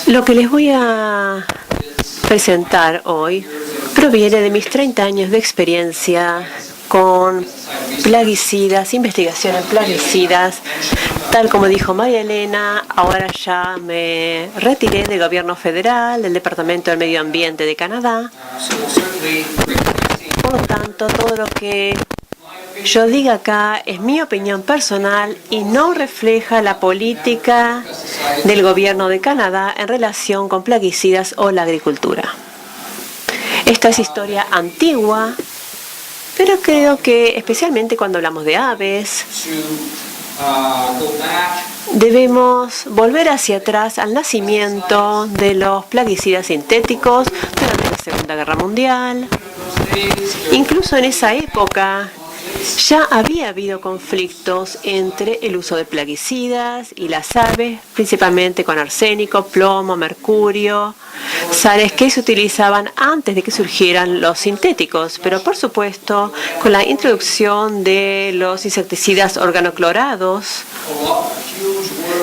Lo que les voy a presentar hoy proviene de mis 30 años de experiencia con plaguicidas, investigación en plaguicidas. Tal como dijo María Elena, ahora ya me retiré del gobierno federal, del Departamento del Medio Ambiente de Canadá. Por lo tanto, todo lo que yo diga acá es mi opinión personal y no refleja la política del gobierno de Canadá en relación con plaguicidas o la agricultura. Esta es historia antigua, pero creo que especialmente cuando hablamos de aves, debemos volver hacia atrás al nacimiento de los plaguicidas sintéticos durante la Segunda Guerra Mundial. Incluso en esa época ya había habido conflictos entre el uso de plaguicidas y las aves, principalmente con arsénico, plomo, mercurio, sales que se utilizaban antes de que surgieran los sintéticos. Pero por supuesto, con la introducción de los insecticidas organoclorados,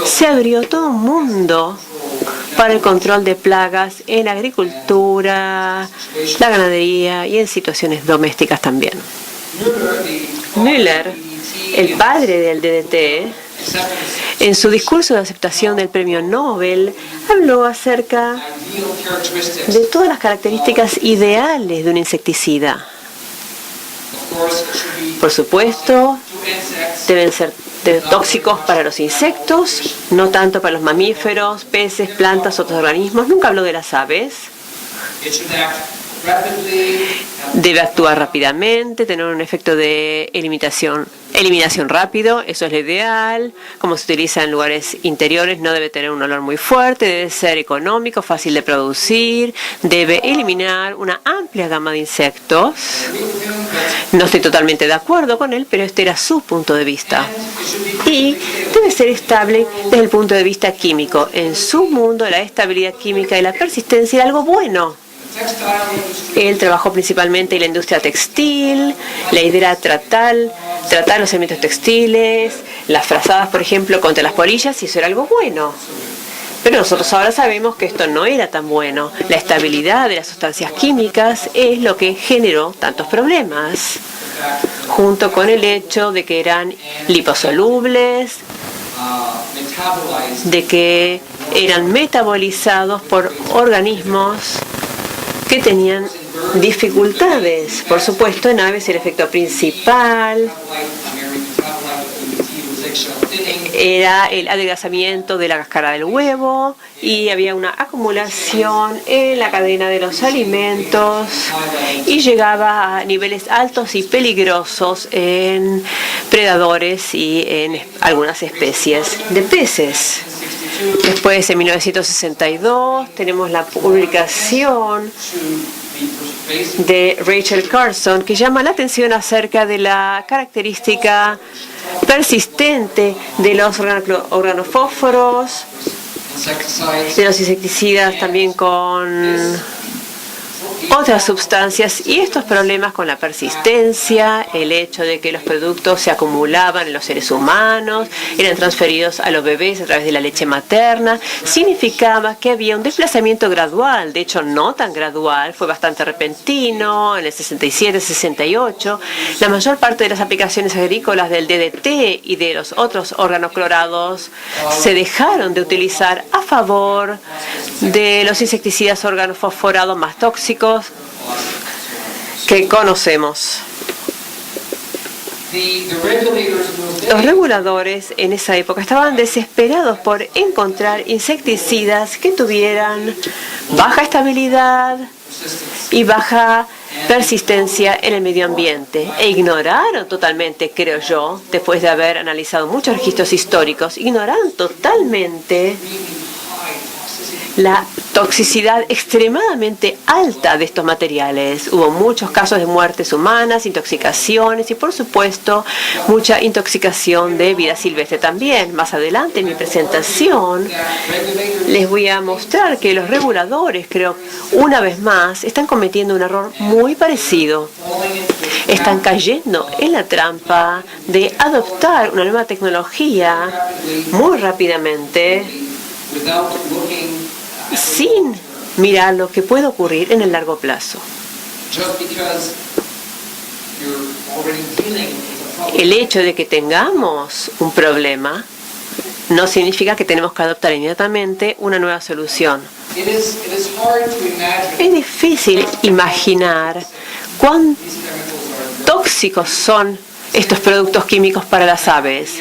se abrió todo un mundo para el control de plagas en la agricultura, la ganadería y en situaciones domésticas también. Müller, el padre del DDT, en su discurso de aceptación del premio Nobel, habló acerca de todas las características ideales de un insecticida. Por supuesto, deben ser tóxicos para los insectos, no tanto para los mamíferos, peces, plantas, otros organismos. Nunca habló de las aves. Debe actuar rápidamente, tener un efecto de eliminación rápido, eso es lo ideal. Como se utiliza en lugares interiores, no debe tener un olor muy fuerte, debe ser económico, fácil de producir, debe eliminar una amplia gama de insectos. No estoy totalmente de acuerdo con él, pero este era su punto de vista. Y debe ser estable desde el punto de vista químico. En su mundo, la estabilidad química y la persistencia era algo bueno. Él trabajó principalmente en la industria textil. La idea era tratar los elementos textiles, las frazadas, por ejemplo, contra las polillas, y eso era algo bueno. Pero nosotros ahora sabemos que esto no era tan bueno. La estabilidad de las sustancias químicas es lo que generó tantos problemas, junto con el hecho de que eran liposolubles, de que eran metabolizados por organismos que tenían dificultades. Por supuesto, en aves el efecto principal era el adelgazamiento de la cáscara del huevo y había una acumulación en la cadena de los alimentos y llegaba a niveles altos y peligrosos en predadores y en algunas especies de peces. Después, en 1962, tenemos la publicación de Rachel Carson, que llama la atención acerca de la característica persistente de los organofósforos, de los insecticidas también con otras sustancias, y estos problemas con la persistencia, el hecho de que los productos se acumulaban en los seres humanos, eran transferidos a los bebés a través de la leche materna, significaba que había un desplazamiento gradual. De hecho, no tan gradual, fue bastante repentino. En el 67, 68, la mayor parte de las aplicaciones agrícolas del DDT y de los otros organoclorados se dejaron de utilizar a favor de los insecticidas organofosforados más tóxicos que conocemos. Los reguladores en esa época estaban desesperados por encontrar insecticidas que tuvieran baja estabilidad y baja persistencia en el medio ambiente, e ignoraron totalmente, creo yo, después de haber analizado muchos registros históricos, ignoraron totalmente la toxicidad extremadamente alta de estos materiales. Hubo muchos casos de muertes humanas, intoxicaciones y, por supuesto, mucha intoxicación de vida silvestre también. Más adelante en mi presentación les voy a mostrar que los reguladores, creo, una vez más, están cometiendo un error muy parecido. Están cayendo en la trampa de adoptar una nueva tecnología muy rápidamente sin mirar lo que puede ocurrir en el largo plazo. El hecho de que tengamos un problema no significa que tenemos que adoptar inmediatamente una nueva solución. Es difícil imaginar cuán tóxicos son estos productos químicos para las aves.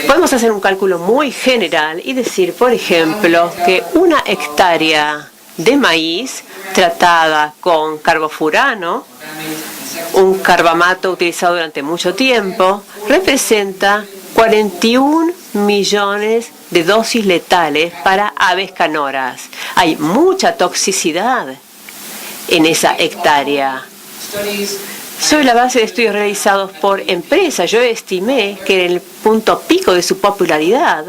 Podemos hacer un cálculo muy general y decir, por ejemplo, que una hectárea de maíz tratada con carbofurano, un carbamato utilizado durante mucho tiempo, representa 41 millones de dosis letales para aves canoras. Hay mucha toxicidad en esa hectárea. Sobre la base de estudios realizados por empresas, yo estimé que en el punto pico de su popularidad,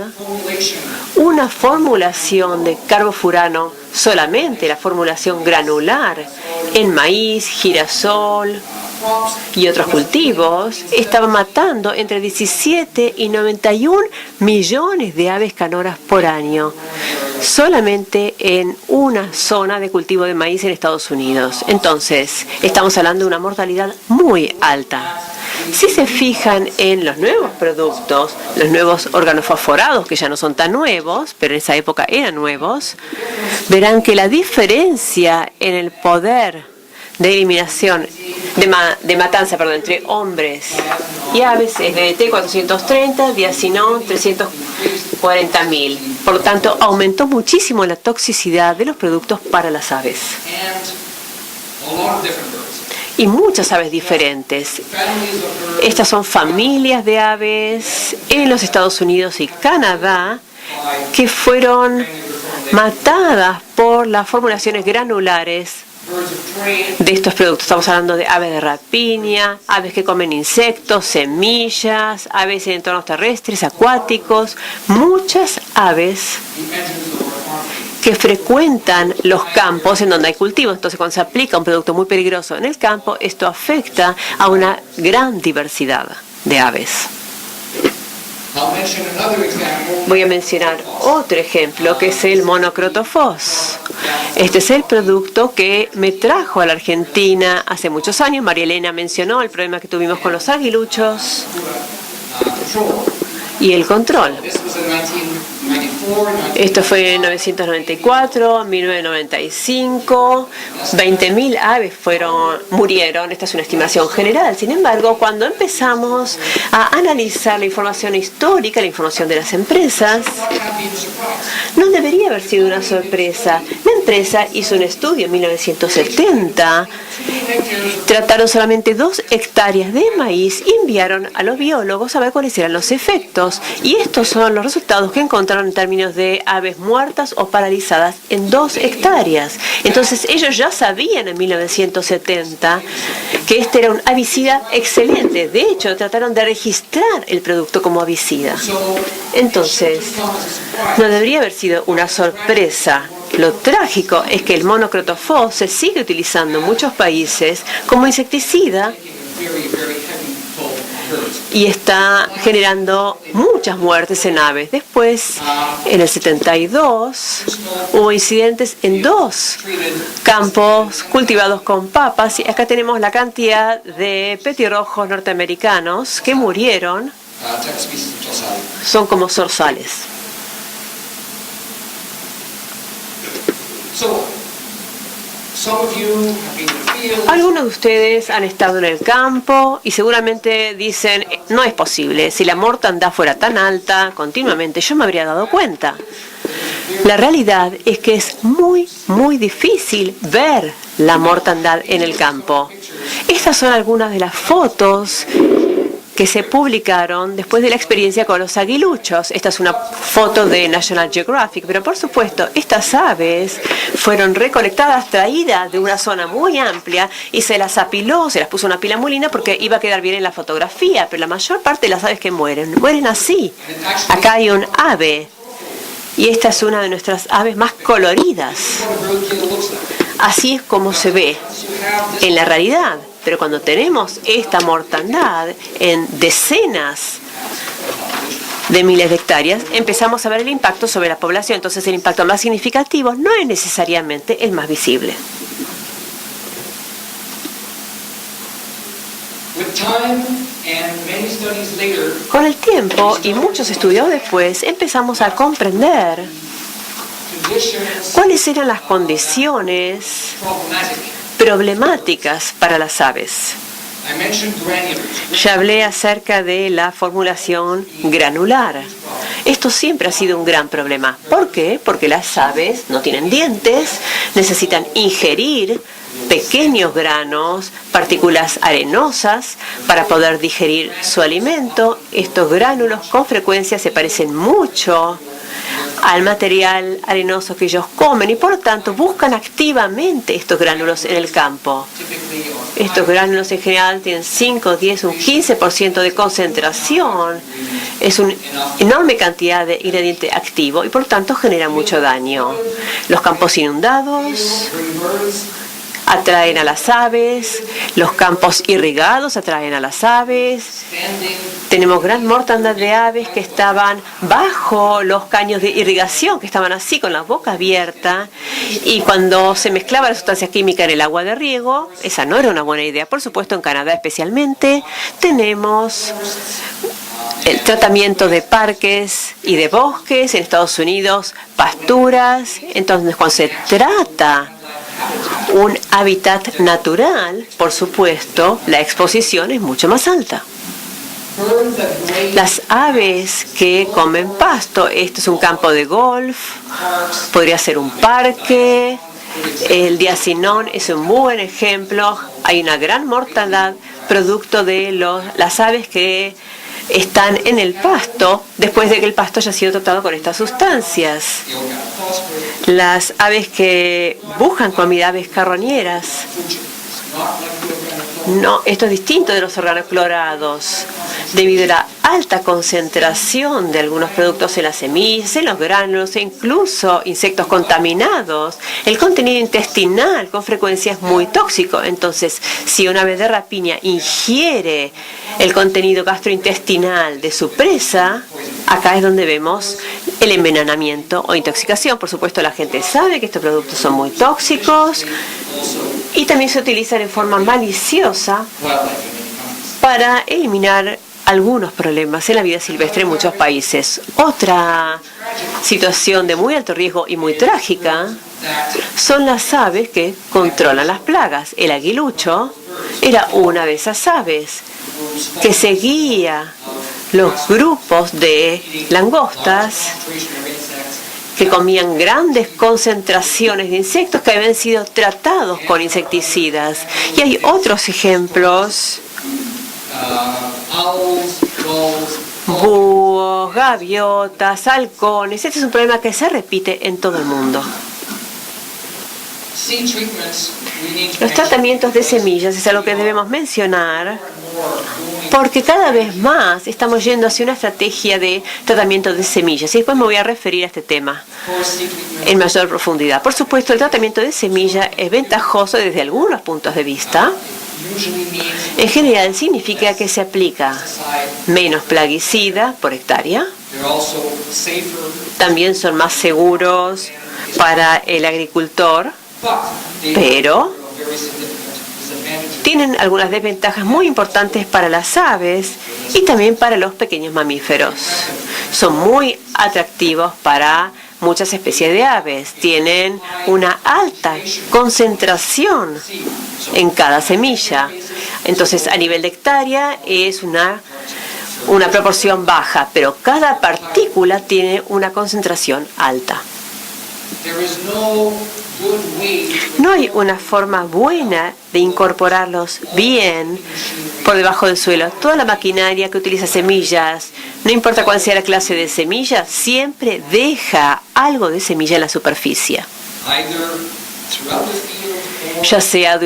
una formulación de carbofurano, solamente la formulación granular, en maíz, girasol y otros cultivos, estaba matando entre 17 y 91 millones de aves canoras por año, solamente en una zona de cultivo de maíz en Estados Unidos. Entonces, estamos hablando de una mortalidad muy alta. Si se fijan en los nuevos productos, los nuevos organofosforados, que ya no son tan nuevos, pero en esa época eran nuevos, verán que la diferencia en el poder de eliminación, de matanza, entre hombres y aves es DDT 430, diacinón 340.000. Por lo tanto, aumentó muchísimo la toxicidad de los productos para las aves. Y muchas aves diferentes. Estas son familias de aves en los Estados Unidos y Canadá que fueron matadas por las formulaciones granulares de estos productos. Estamos hablando de aves de rapiña, aves que comen insectos, semillas, aves en entornos terrestres, acuáticos, muchas aves que frecuentan los campos en donde hay cultivos. Entonces, cuando se aplica un producto muy peligroso en el campo, esto afecta a una gran diversidad de aves. Voy a mencionar otro ejemplo, que es el monocrotofos. Este es el producto que me trajo a la Argentina hace muchos años. María Elena mencionó el problema que tuvimos con los aguiluchos y el control. Esto fue en 1994, 1995, 20.000 aves murieron, esta es una estimación general. Sin embargo, cuando empezamos a analizar la información histórica, la información de las empresas, no debería haber sido una sorpresa. La empresa hizo un estudio en 1970, trataron solamente 2 hectáreas de maíz y enviaron a los biólogos a ver cuáles eran los efectos. Y estos son los resultados que encontraron en términos de aves muertas o paralizadas en 2 hectáreas. Entonces ellos ya sabían en 1970 que este era un avicida excelente. De hecho, trataron de registrar el producto como avicida. Entonces, no debería haber sido una sorpresa. Lo trágico es que el monocrotofos se sigue utilizando en muchos países como insecticida y está generando muchas muertes en aves. Después, en el 72, hubo incidentes en 2 campos cultivados con papas. Y acá tenemos la cantidad de petirrojos norteamericanos que murieron. Son como zorzales. Algunos de ustedes han estado en el campo y seguramente dicen, no es posible, si la mortandad fuera tan alta continuamente, yo me habría dado cuenta. La realidad es que es muy, muy difícil ver la mortandad en el campo. Estas son algunas de las fotos que se publicaron después de la experiencia con los aguiluchos. Esta es una foto de National Geographic, pero por supuesto, estas aves fueron recolectadas, traídas de una zona muy amplia y se las apiló, se las puso una pila muy linda porque iba a quedar bien en la fotografía, pero la mayor parte de las aves que mueren así. Acá hay un ave y esta es una de nuestras aves más coloridas. Así es como se ve en la realidad. Pero cuando tenemos esta mortandad en decenas de miles de hectáreas, empezamos a ver el impacto sobre la población. Entonces el impacto más significativo no es necesariamente el más visible. Con el tiempo y muchos estudios después, empezamos a comprender cuáles eran las condiciones problemáticas para las aves. Ya hablé acerca de la formulación granular. Esto siempre ha sido un gran problema. ¿Por qué? Porque las aves no tienen dientes, necesitan ingerir pequeños granos, partículas arenosas, para poder digerir su alimento. Estos gránulos con frecuencia se parecen mucho al material arenoso que ellos comen y por lo tanto buscan activamente estos gránulos en el campo. Estos gránulos en general tienen 5, 10, un 15% de concentración. Es una enorme cantidad de ingrediente activo y por lo tanto genera mucho daño. Los campos inundados atraen a las aves, los campos irrigados atraen a las aves. Tenemos gran mortandad de aves que estaban bajo los caños de irrigación, que estaban así con la boca abierta, y cuando se mezclaba la sustancia química en el agua de riego, esa no era una buena idea. Por supuesto, en Canadá especialmente, tenemos el tratamiento de parques y de bosques, en Estados Unidos, pasturas. Entonces, cuando se trata un hábitat natural, por supuesto, la exposición es mucho más alta. Las aves que comen pasto, esto es un campo de golf, podría ser un parque. El diacinón es un muy buen ejemplo. Hay una gran mortandad producto de las aves que están en el pasto después de que el pasto haya sido tratado con estas sustancias. Las aves que buscan comida, aves carroñeras, no, esto es distinto de los organoclorados, debido a la alta concentración de algunos productos en las semillas, en los granos e incluso insectos contaminados. El contenido intestinal con frecuencia es muy tóxico. Entonces, si una ave de rapiña ingiere el contenido gastrointestinal de su presa, acá es donde vemos el envenenamiento o intoxicación. Por supuesto, la gente sabe que estos productos son muy tóxicos y también se utilizan en forma maliciosa para eliminar algunos problemas en la vida silvestre en muchos países. Otra situación de muy alto riesgo y muy trágica son las aves que controlan las plagas. El aguilucho era una de esas aves que seguía los grupos de langostas que comían grandes concentraciones de insectos que habían sido tratados con insecticidas. Y hay otros ejemplos: búhos, gaviotas, halcones. Este es un problema que se repite en todo el mundo. Los tratamientos de semillas es algo que debemos mencionar porque cada vez más estamos yendo hacia una estrategia de tratamiento de semillas. Y después me voy a referir a este tema en mayor profundidad. Por supuesto, el tratamiento de semilla es ventajoso desde algunos puntos de vista. En general significa que se aplica menos plaguicida por hectárea. También son más seguros para el agricultor, pero tienen algunas desventajas muy importantes para las aves y también para los pequeños mamíferos. Son muy atractivos para muchas especies de aves. Tienen una alta concentración en cada semilla. Entonces, a nivel de hectárea es una proporción baja, pero cada partícula tiene una concentración alta. No hay una forma buena de incorporarlos bien por debajo del suelo. Toda la maquinaria que utiliza semillas, no importa cuál sea la clase de semilla, siempre deja algo de semilla en la superficie. Ya sea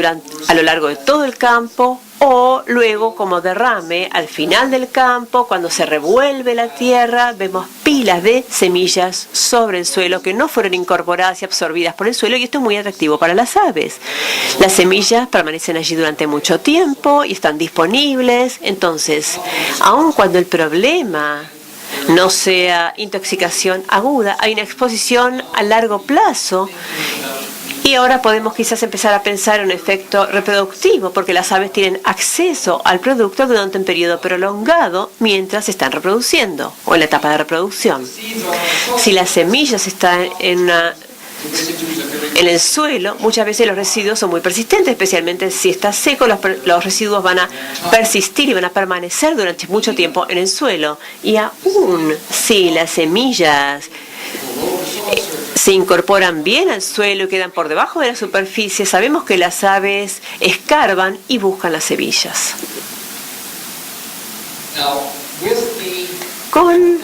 a lo largo de todo el campo o luego como derrame al final del campo, cuando se revuelve la tierra, vemos pilas de semillas sobre el suelo que no fueron incorporadas y absorbidas por el suelo, y esto es muy atractivo para las aves. Las semillas permanecen allí durante mucho tiempo y están disponibles. Entonces, aun cuando el problema no sea intoxicación aguda, hay una exposición a largo plazo. Y ahora podemos quizás empezar a pensar en un efecto reproductivo, porque las aves tienen acceso al producto durante un periodo prolongado mientras se están reproduciendo o en la etapa de reproducción. Si las semillas están en el suelo, muchas veces los residuos son muy persistentes, especialmente si está seco, los residuos van a persistir y van a permanecer durante mucho tiempo en el suelo. Y aún si las semillas se incorporan bien al suelo y quedan por debajo de la superficie, sabemos que las aves escarban y buscan las semillas. Con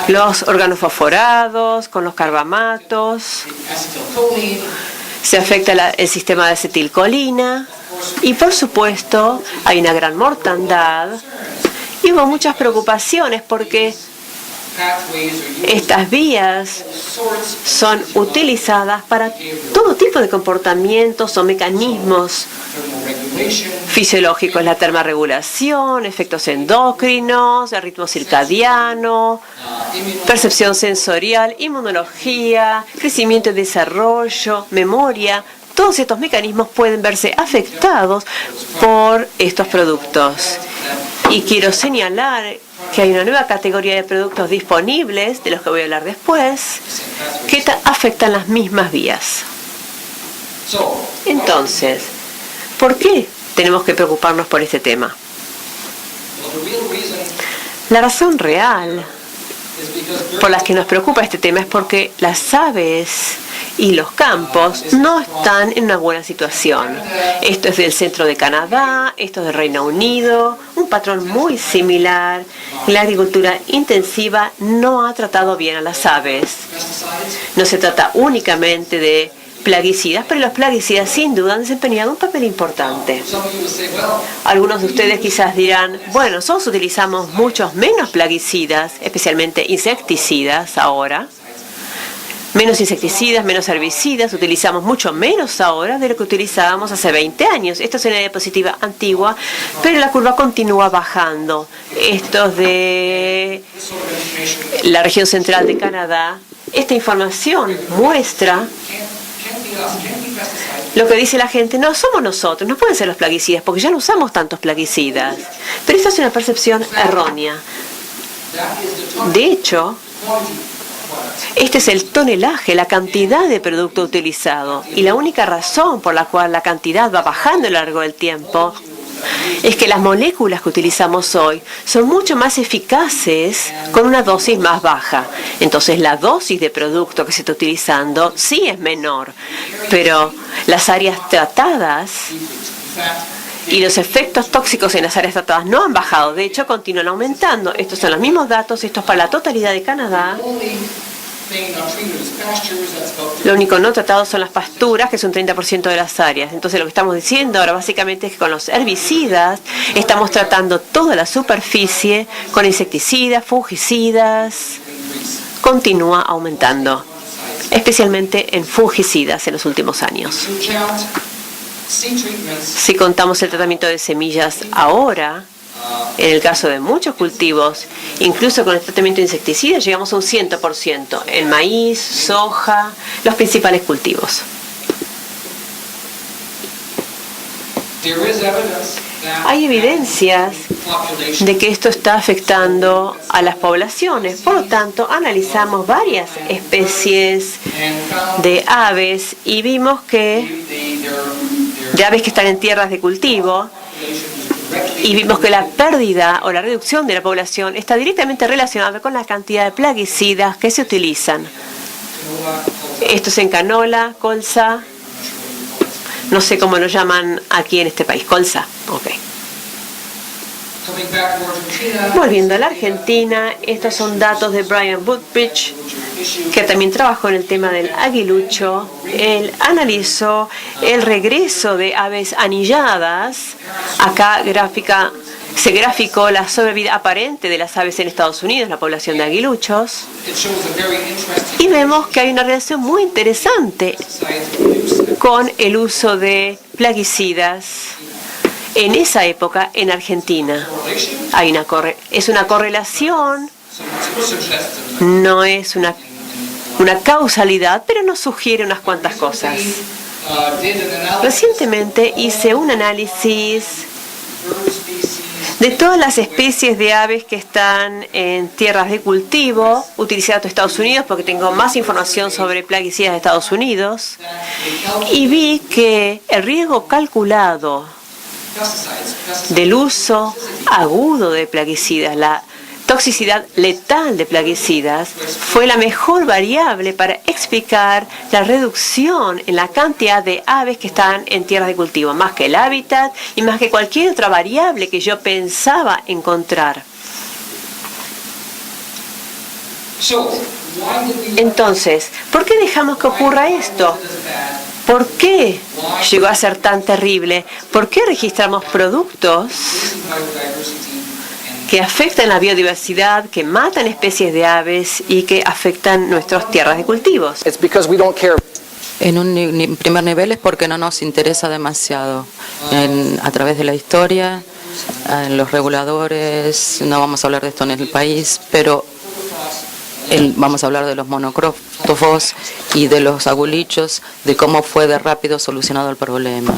los organofosforados, con los carbamatos, se afecta el sistema de acetilcolina y, por supuesto, hay una gran mortandad y hubo muchas preocupaciones porque estas vías son utilizadas para todo tipo de comportamientos o mecanismos fisiológicos: la termorregulación, efectos endocrinos, el ritmo circadiano, percepción sensorial, inmunología, crecimiento y desarrollo, memoria. Todos estos mecanismos pueden verse afectados por estos productos. Y quiero señalar que hay una nueva categoría de productos disponibles, de los que voy a hablar después, que afectan las mismas vías. Entonces, ¿por qué tenemos que preocuparnos por este tema? La razón real por la que nos preocupa este tema es porque las aves y los campos no están en una buena situación. Esto es del centro de Canadá, esto es del Reino Unido, un patrón muy similar. La agricultura intensiva no ha tratado bien a las aves. No se trata únicamente de plaguicidas, pero los plaguicidas sin duda han desempeñado un papel importante. Algunos de ustedes quizás dirán, bueno, nosotros utilizamos muchos menos plaguicidas, especialmente insecticidas ahora. Menos insecticidas, menos herbicidas, utilizamos mucho menos ahora de lo que utilizábamos hace 20 años. Esto es una diapositiva antigua, pero la curva continúa bajando. Esto es de la región central de Canadá. Esta información muestra lo que dice la gente: no somos nosotros, no pueden ser los plaguicidas, porque ya no usamos tantos plaguicidas. Pero esta es una percepción errónea. De hecho, este es el tonelaje, la cantidad de producto utilizado. Y la única razón por la cual la cantidad va bajando a lo largo del tiempo es que las moléculas que utilizamos hoy son mucho más eficaces con una dosis más baja. Entonces la dosis de producto que se está utilizando sí es menor, pero las áreas tratadas y los efectos tóxicos en las áreas tratadas no han bajado, de hecho continúan aumentando. Estos son los mismos datos, esto es para la totalidad de Canadá. Lo único no tratado son las pasturas, que es un 30% de las áreas. Entonces lo que estamos diciendo ahora básicamente es que con los herbicidas estamos tratando toda la superficie con insecticidas, fungicidas. Continúa aumentando, especialmente en fungicidas en los últimos años. Si contamos el tratamiento de semillas ahora, en el caso de muchos cultivos, incluso con el tratamiento de insecticidas, llegamos a un 100%. El maíz, soja, los principales cultivos. Hay evidencias de que esto está afectando a las poblaciones. Por lo tanto, analizamos varias especies de aves y vimos que de aves que están en tierras de cultivo, y vimos que la pérdida o la reducción de la población está directamente relacionada con la cantidad de plaguicidas que se utilizan. Esto es en canola, colza. No sé cómo lo llaman aquí en este país. Colza. Ok. Volviendo a la Argentina, estos son datos de Brian Woodbridge, que también trabajó en el tema del aguilucho. Él analizó el regreso de aves anilladas. Acá se graficó la sobrevida aparente de las aves en Estados Unidos, la población de aguiluchos. Y vemos que hay una relación muy interesante con el uso de plaguicidas en esa época en Argentina. Es una correlación, no es una causalidad, pero nos sugiere unas cuantas cosas. Recientemente hice un análisis de todas las especies de aves que están en tierras de cultivo, utilicé datos de Estados Unidos porque tengo más información sobre plaguicidas de Estados Unidos, y vi que el riesgo calculado del uso agudo de plaguicidas, la toxicidad letal de plaguicidas, fue la mejor variable para explicar la reducción en la cantidad de aves que están en tierras de cultivo, más que el hábitat y más que cualquier otra variable que yo pensaba encontrar. Entonces, ¿por qué dejamos que ocurra esto? ¿Por qué llegó a ser tan terrible? ¿Por qué registramos productos que afectan la biodiversidad, que matan especies de aves y que afectan nuestras tierras de cultivos? En un primer nivel es porque no nos interesa demasiado. A través de la historia, los reguladores, no vamos a hablar de esto en el país, pero vamos a hablar de los monocrótofos y de los aguiluchos, de cómo fue de rápido solucionado el problema.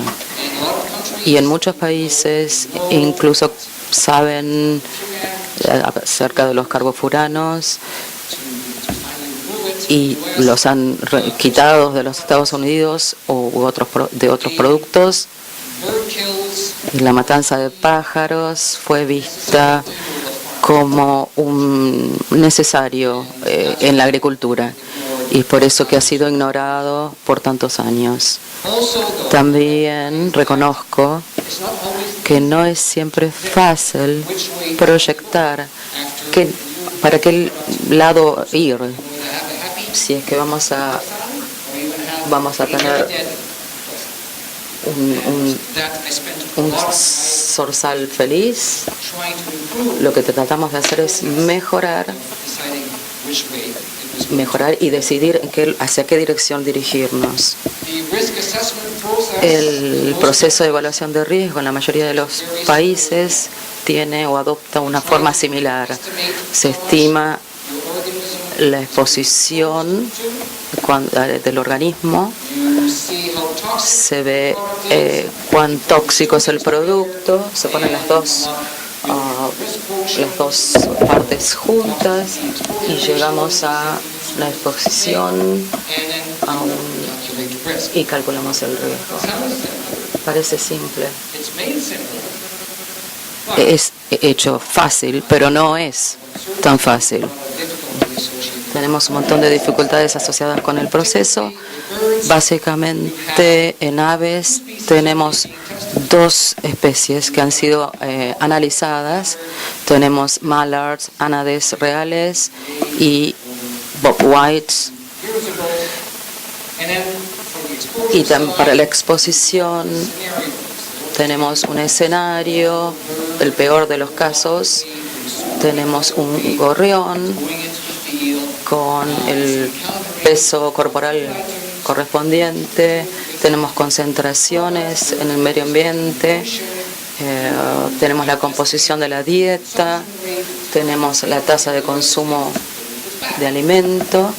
Y en muchos países incluso saben acerca de los carbofuranos y los han quitado de los Estados Unidos de otros productos. Y la matanza de pájaros fue vista como un necesario en la agricultura y por eso que ha sido ignorado por tantos años. También reconozco que no es siempre fácil proyectar para qué lado ir, si es que vamos a tener un zorzal feliz. Lo que tratamos de hacer es mejorar y decidir hacia qué dirección dirigirnos. El proceso de evaluación de riesgo en la mayoría de los países tiene o adopta una forma similar. Se estima la exposición del organismo, se ve cuán tóxico es el producto, se ponen las dos juntas y llegamos a la exposición y calculamos el riesgo. Parece simple. Es hecho fácil, pero no es tan fácil. Tenemos un montón de dificultades asociadas con el proceso. Básicamente en aves tenemos dos especies que han sido analizadas. Tenemos mallards, ánades reales y bobwhites. Y para la exposición tenemos un escenario, el peor de los casos, tenemos un gorrión con el peso corporal correspondiente, tenemos concentraciones en el medio ambiente, tenemos la composición de la dieta, tenemos la tasa de consumo de alimento.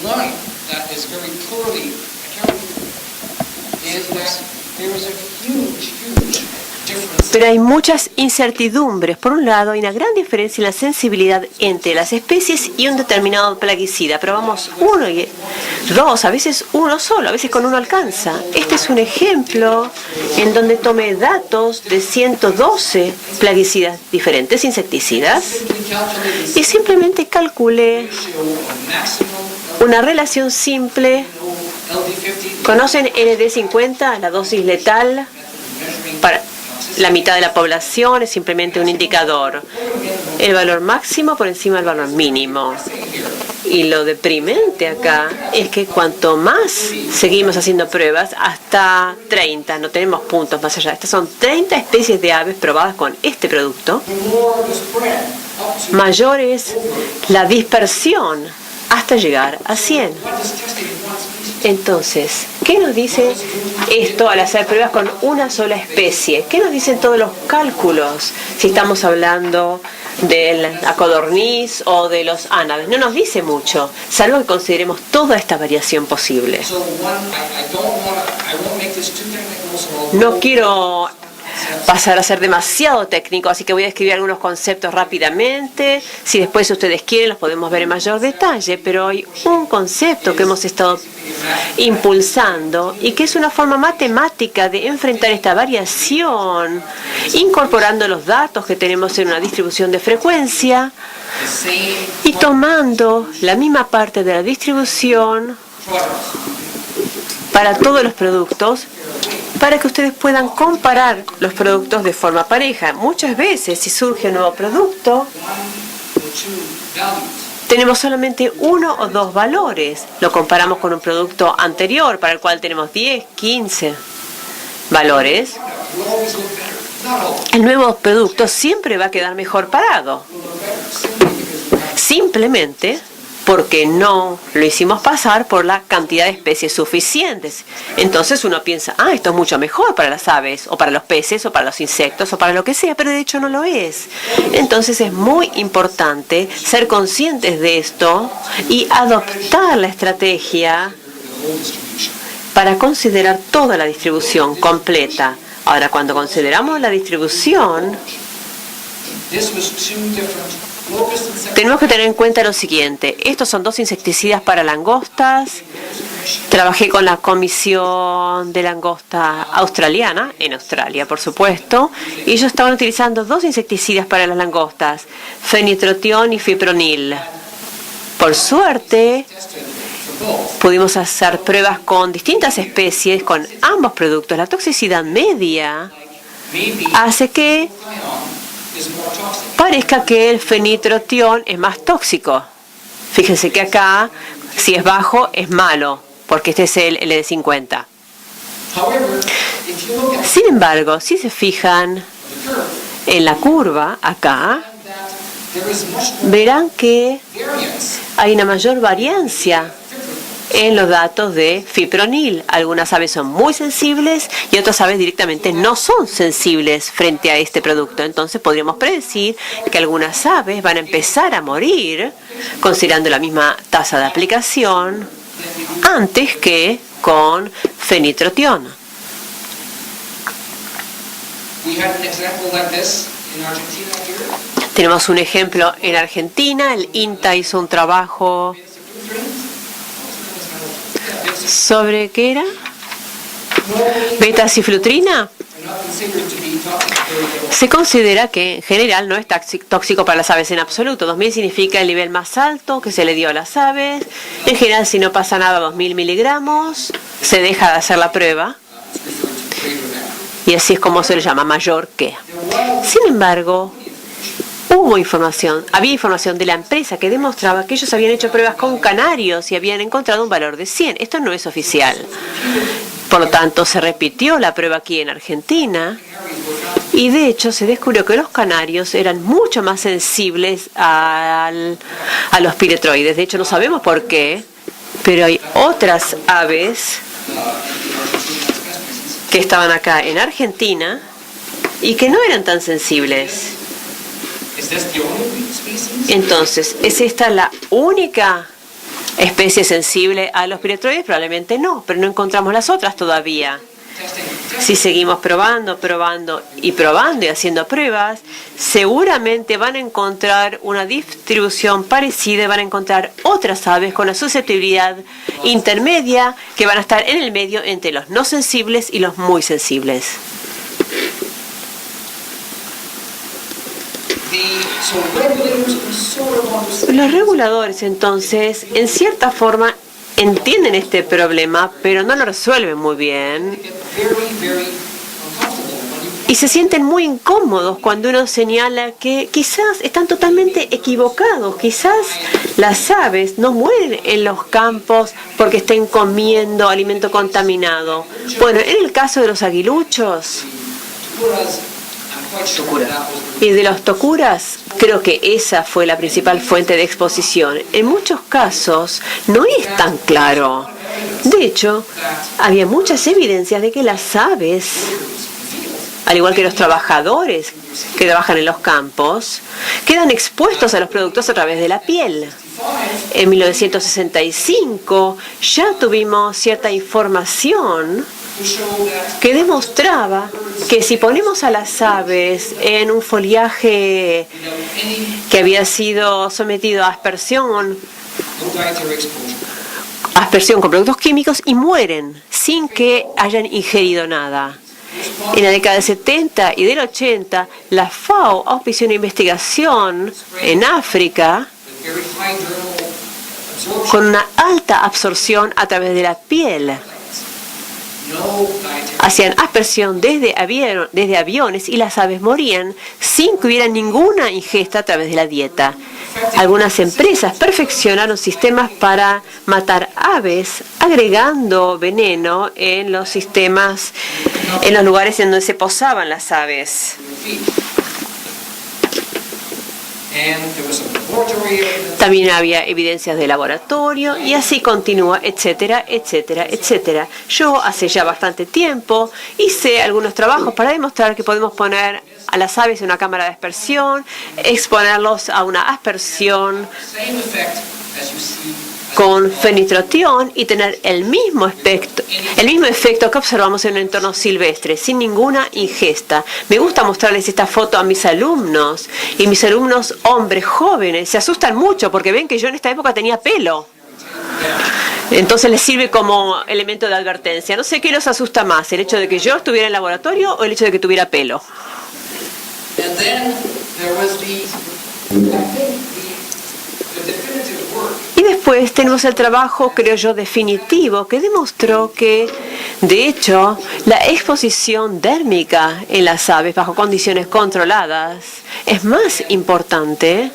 One that is very poorly accounted for is that there is a huge Pero hay muchas incertidumbres. Por un lado, hay una gran diferencia en la sensibilidad entre las especies y un determinado plaguicida. Probamos uno y dos, a veces uno solo, a veces con uno alcanza. Este es un ejemplo en donde tomé datos de 112 plaguicidas diferentes, insecticidas, y simplemente calculé una relación simple. ¿Conocen ND50, la dosis letal? Para la mitad de la población es simplemente un indicador. El valor máximo por encima del valor mínimo. Y lo deprimente acá es que cuanto más seguimos haciendo pruebas, hasta 30, no tenemos puntos más allá. Estas son 30 especies de aves probadas con este producto. Mayor es la dispersión hasta llegar a 100. Entonces, ¿qué nos dice esto al hacer pruebas con una sola especie? ¿Qué nos dicen todos los cálculos si estamos hablando del codorniz o de los ánabes? No nos dice mucho, salvo que consideremos toda esta variación posible. No quiero pasar a ser demasiado técnico, así que voy a escribir algunos conceptos rápidamente. Si después ustedes quieren los podemos ver en mayor detalle, pero hay un concepto que hemos estado impulsando y que es una forma matemática de enfrentar esta variación, incorporando los datos que tenemos en una distribución de frecuencia y tomando la misma parte de la distribución para todos los productos, para que ustedes puedan comparar los productos de forma pareja. Muchas veces, si surge un nuevo producto, tenemos solamente uno o dos valores. Lo comparamos con un producto anterior, para el cual tenemos 10, 15 valores. El nuevo producto siempre va a quedar mejor parado. Simplemente porque no lo hicimos pasar por la cantidad de especies suficientes. Entonces uno piensa, esto es mucho mejor para las aves, o para los peces, o para los insectos, o para lo que sea, pero de hecho no lo es. Entonces es muy importante ser conscientes de esto y adoptar la estrategia para considerar toda la distribución completa. Ahora, cuando consideramos la distribución, tenemos que tener en cuenta lo siguiente. Estos son 2 insecticidas para langostas. Trabajé con la Comisión de Langosta Australiana, en Australia, por supuesto, y ellos estaban utilizando 2 insecticidas para las langostas, fenitrotión y fipronil. Por suerte, pudimos hacer pruebas con distintas especies, con ambos productos. La toxicidad media hace que parezca que el fenitrotión es más tóxico. Fíjense que acá, si es bajo, es malo, porque este es el LD50. Sin embargo, si se fijan en la curva acá, verán que hay una mayor variancia en los datos de fipronil. Algunas aves son muy sensibles y otras aves directamente no son sensibles frente a este producto. Entonces podríamos predecir que algunas aves van a empezar a morir, considerando la misma tasa de aplicación, antes que con fenitrotión. Tenemos un ejemplo en Argentina. El INTA hizo un trabajo ¿sobre qué era? Betaciflutrina. Se considera que en general no es tóxico para las aves en absoluto. 2000 significa el nivel más alto que se le dio a las aves. En general, si no pasa nada, 2000 miligramos, se deja de hacer la prueba. Y así es como se le llama, mayor que. Sin embargo, había información de la empresa que demostraba que ellos habían hecho pruebas con canarios y habían encontrado un valor de 100. Esto no es oficial. Por lo tanto, se repitió la prueba aquí en Argentina y de hecho se descubrió que los canarios eran mucho más sensibles a los piretroides. De hecho, no sabemos por qué, pero hay otras aves que estaban acá en Argentina y que no eran tan sensibles. Entonces, ¿es esta la única especie sensible a los piretroides? Probablemente no, pero no encontramos las otras todavía. Si seguimos probando y haciendo pruebas, seguramente van a encontrar una distribución parecida y van a encontrar otras aves con la susceptibilidad intermedia que van a estar en el medio entre los no sensibles y los muy sensibles. Los reguladores, entonces, en cierta forma, entienden este problema, pero no lo resuelven muy bien. Y se sienten muy incómodos cuando uno señala que quizás están totalmente equivocados. Quizás las aves no mueren en los campos porque estén comiendo alimento contaminado. Bueno, en el caso de los aguiluchos y de los tocuras, creo que esa fue la principal fuente de exposición. En muchos casos no es tan claro. De hecho, había muchas evidencias de que las aves, al igual que los trabajadores que trabajan en los campos, quedan expuestos a los productos a través de la piel. En 1965 ya tuvimos cierta información que demostraba que si ponemos a las aves en un foliaje que había sido sometido a aspersión con productos químicos y mueren sin que hayan ingerido nada. En la década del 70 y del 80, la FAO auspició una investigación en África con una alta absorción a través de la piel. Hacían aspersión desde aviones y las aves morían sin que hubiera ninguna ingesta a través de la dieta. Algunas empresas perfeccionaron sistemas para matar aves agregando veneno en los sistemas, en los lugares en donde se posaban las aves. También había evidencias de laboratorio y así continúa, etcétera, etcétera, etcétera. Yo hace ya bastante tiempo hice algunos trabajos para demostrar que podemos poner a las aves en una cámara de aspersión, exponerlos a una aspersión con fenitratión y tener el mismo efecto que observamos en un entorno silvestre, sin ninguna ingesta. Me gusta mostrarles esta foto a mis alumnos, y mis alumnos hombres jóvenes se asustan mucho porque ven que yo en esta época tenía pelo. Entonces les sirve como elemento de advertencia. No sé qué los asusta más, el hecho de que yo estuviera en el laboratorio o el hecho de que tuviera pelo. Y después tenemos el trabajo, creo yo, definitivo, que demostró que, de hecho, la exposición dérmica en las aves bajo condiciones controladas es más importante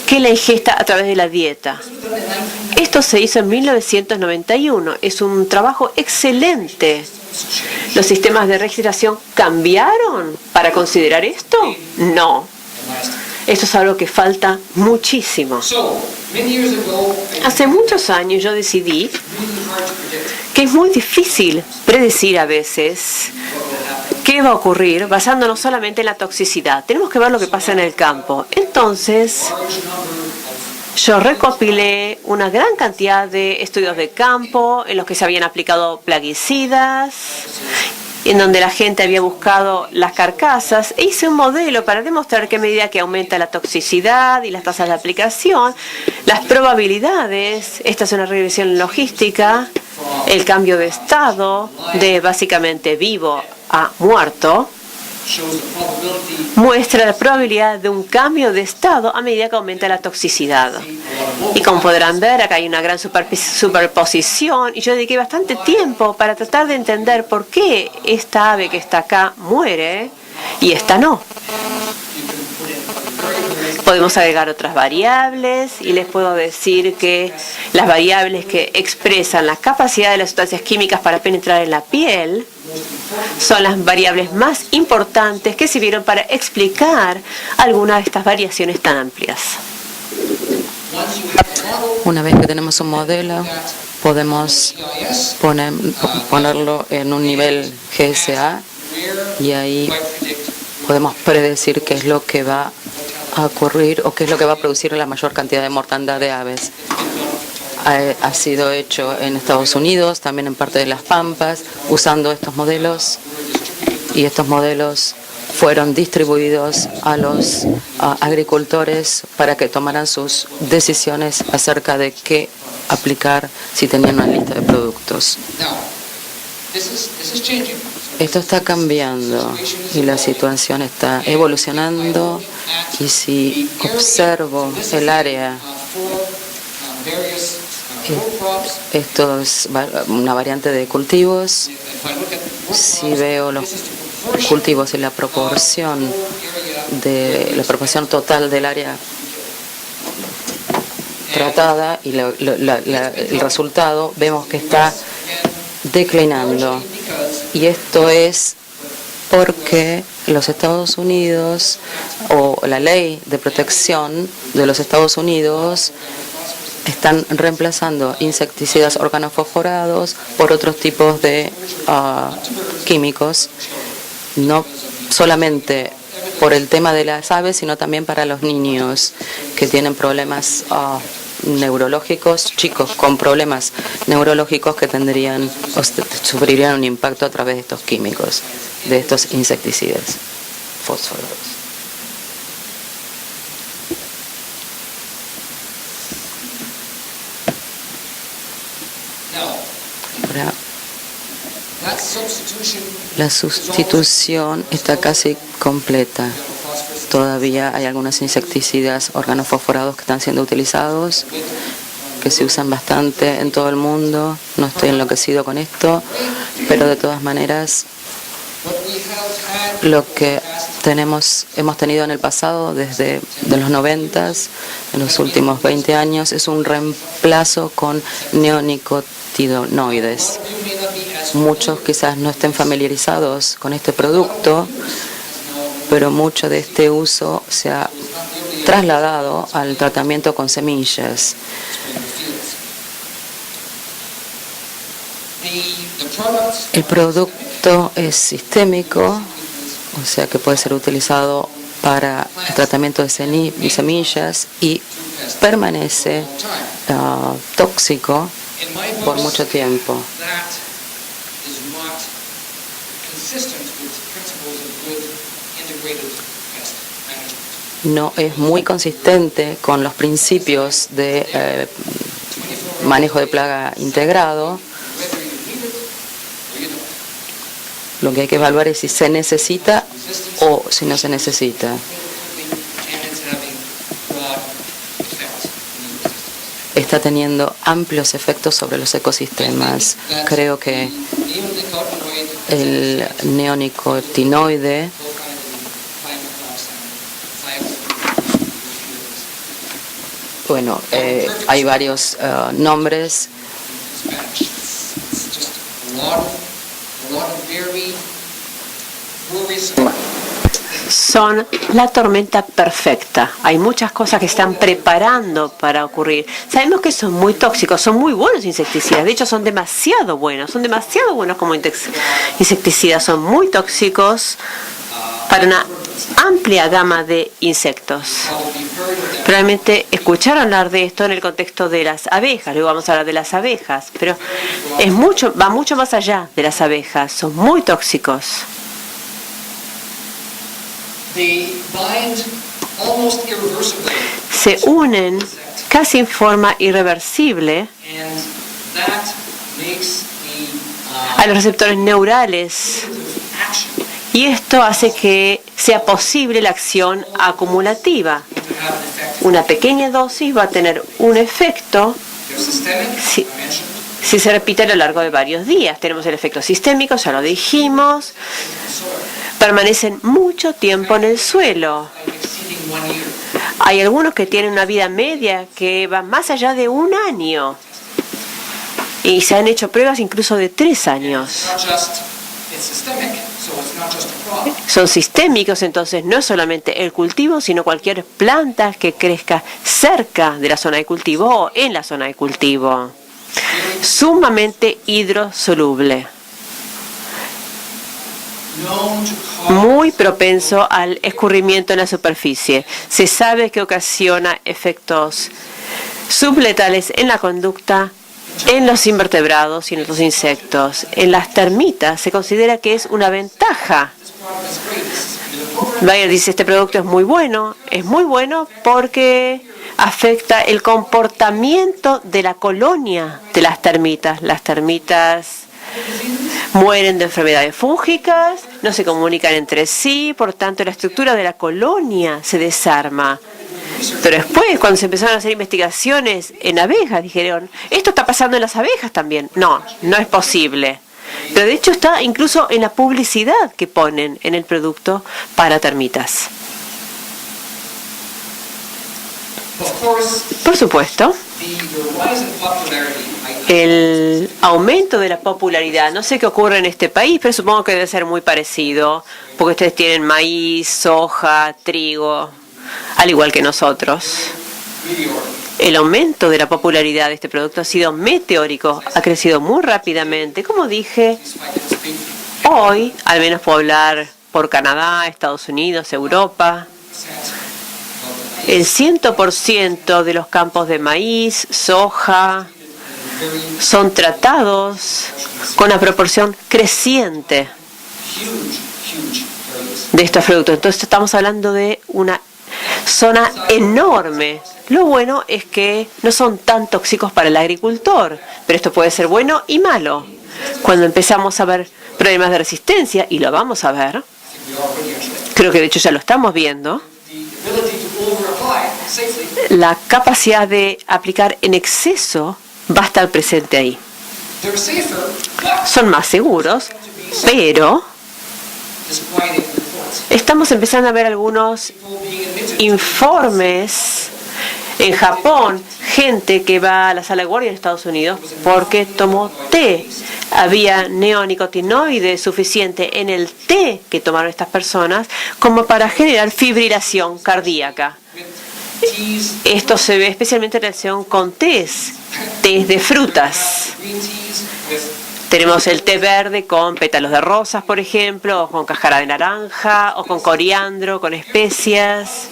que la ingesta a través de la dieta. Esto se hizo en 1991. Es un trabajo excelente. ¿Los sistemas de registración cambiaron para considerar esto? No. Esto es algo que falta muchísimo. Hace muchos años yo decidí que es muy difícil predecir a veces qué va a ocurrir basándonos solamente en la toxicidad. Tenemos que ver lo que pasa en el campo. Entonces, yo recopilé una gran cantidad de estudios de campo en los que se habían aplicado plaguicidas, en donde la gente había buscado las carcasas, e hice un modelo para demostrar que a medida que aumenta la toxicidad y las tasas de aplicación, las probabilidades, esta es una regresión logística, el cambio de estado de básicamente vivo a muerto, muestra la probabilidad de un cambio de estado a medida que aumenta la toxicidad. Y como podrán ver, acá hay una gran superposición, y yo dediqué bastante tiempo para tratar de entender por qué esta ave que está acá muere y esta no. Podemos agregar otras variables y les puedo decir que las variables que expresan la capacidad de las sustancias químicas para penetrar en la piel son las variables más importantes que sirvieron para explicar algunas de estas variaciones tan amplias. Una vez que tenemos un modelo, podemos ponerlo en un nivel GSA y ahí podemos predecir qué es lo que va a ocurrir o qué es lo que va a producir la mayor cantidad de mortandad de aves. ha sido hecho en Estados Unidos, también en parte de las Pampas, usando estos modelos, y estos modelos fueron distribuidos a los agricultores para que tomaran sus decisiones acerca de qué aplicar si tenían una lista de productos. Esto está cambiando y la situación está evolucionando, y si observo el área, esto es una variante de cultivos. Si veo los cultivos y la proporción total del área tratada y el resultado, vemos que está declinando. Y esto es porque los Estados Unidos, o la ley de protección de los Estados Unidos, están reemplazando insecticidas organofosforados por otros tipos de químicos, no solamente por el tema de las aves, sino también para los niños que tienen problemas neurológicos, chicos con problemas neurológicos que tendrían o sufrirían un impacto a través de estos químicos, de estos insecticidas fosforados. Ahora, la sustitución está casi completa. Todavía hay algunos insecticidas organofosforados que están siendo utilizados, que se usan bastante en todo el mundo. No estoy enloquecido con esto, pero de todas maneras, lo que hemos tenido en el pasado, desde los 90s, en los últimos 20 años, es un reemplazo con neonicotinoides. Muchos quizás no estén familiarizados con este producto, pero mucho de este uso se ha trasladado al tratamiento con semillas. El producto es sistémico, o sea que puede ser utilizado para el tratamiento de semillas y permanece tóxico por mucho tiempo. No es muy consistente con los principios de manejo de plaga integrado. Lo que hay que evaluar es si se necesita o si no se necesita. Está teniendo amplios efectos sobre los ecosistemas. Creo que el neonicotinoide hay varios nombres. Son la tormenta perfecta. Hay muchas cosas que están preparando para ocurrir. Sabemos que son muy tóxicos, son muy buenos insecticidas. De hecho, son demasiado buenos como insecticidas. Son muy tóxicos para una amplia gama de insectos. Probablemente escucharon hablar de esto en el contexto de las abejas. Luego vamos a hablar de las abejas, pero va mucho más allá de las abejas. Son muy tóxicos. Se unen casi en forma irreversible a los receptores neurales, y esto hace que sea posible la acción acumulativa. Una pequeña dosis va a tener un efecto si se repite a lo largo de varios días. Tenemos el efecto sistémico, ya lo dijimos. Permanecen mucho tiempo en el suelo. Hay algunos que tienen una vida media que va más allá de 1 año. Y se han hecho pruebas incluso de 3 años. Son sistémicos, entonces no es solamente el cultivo, sino cualquier planta que crezca cerca de la zona de cultivo o en la zona de cultivo. Sumamente hidrosoluble. Muy propenso al escurrimiento en la superficie. Se sabe que ocasiona efectos subletales en la conducta, en los invertebrados y en los insectos. En las termitas se considera que es una ventaja. Bayer dice, este producto es muy bueno porque afecta el comportamiento de la colonia de las termitas. Las termitas mueren de enfermedades fúngicas, no se comunican entre sí, por tanto la estructura de la colonia se desarma. Pero después, cuando se empezaron a hacer investigaciones en abejas, dijeron, esto está pasando en las abejas también. No, no es posible. Pero de hecho está incluso en la publicidad que ponen en el producto para termitas. Por supuesto, el aumento de la popularidad, no sé qué ocurre en este país, pero supongo que debe ser muy parecido, porque ustedes tienen maíz, soja, trigo, al igual que nosotros. El aumento de la popularidad de este producto ha sido meteórico, ha crecido muy rápidamente. Como dije, hoy, al menos puedo hablar por Canadá, Estados Unidos, Europa, el 100% de los campos de maíz, soja, son tratados con una proporción creciente de estos productos. Entonces estamos hablando de una zona enorme. Lo bueno es que no son tan tóxicos para el agricultor, pero esto puede ser bueno y malo. Cuando empezamos a ver problemas de resistencia, y lo vamos a ver, creo que de hecho ya lo estamos viendo, la capacidad de aplicar en exceso va a estar presente ahí. Son más seguros, pero estamos empezando a ver algunos informes en Japón, gente que va a la sala de guardia en Estados Unidos porque tomó té. Había neonicotinoides suficiente en el té que tomaron estas personas como para generar fibrilación cardíaca. Esto se ve especialmente en relación con tés de frutas. Tenemos el té verde con pétalos de rosas, por ejemplo, o con cáscara de naranja, o con coriandro, con especias.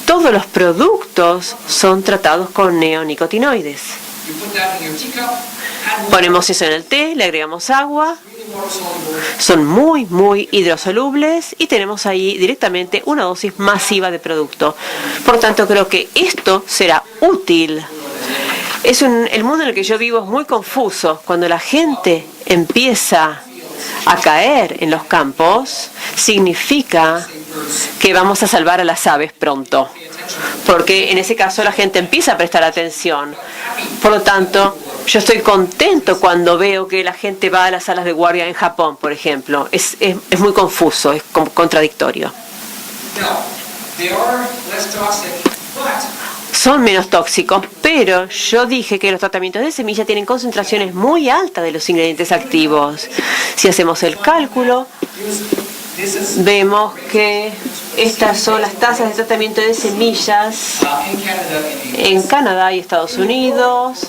Todos los productos son tratados con neonicotinoides. Ponemos eso en el té, le agregamos agua, son muy hidrosolubles y tenemos ahí directamente una dosis masiva de producto. Por tanto, creo que esto será útil. El mundo en el que yo vivo es muy confuso. Cuando la gente empieza a caer en los campos, significa que vamos a salvar a las aves pronto, porque en ese caso la gente empieza a prestar atención. Por lo tanto, yo estoy contento cuando veo que la gente va a las salas de guardia en Japón, por ejemplo. Es muy confuso, es contradictorio. Son menos tóxicos, pero yo dije que los tratamientos de semilla tienen concentraciones muy altas de los ingredientes activos. Si hacemos el cálculo, vemos que estas son las tasas de tratamiento de semillas en Canadá y Estados Unidos.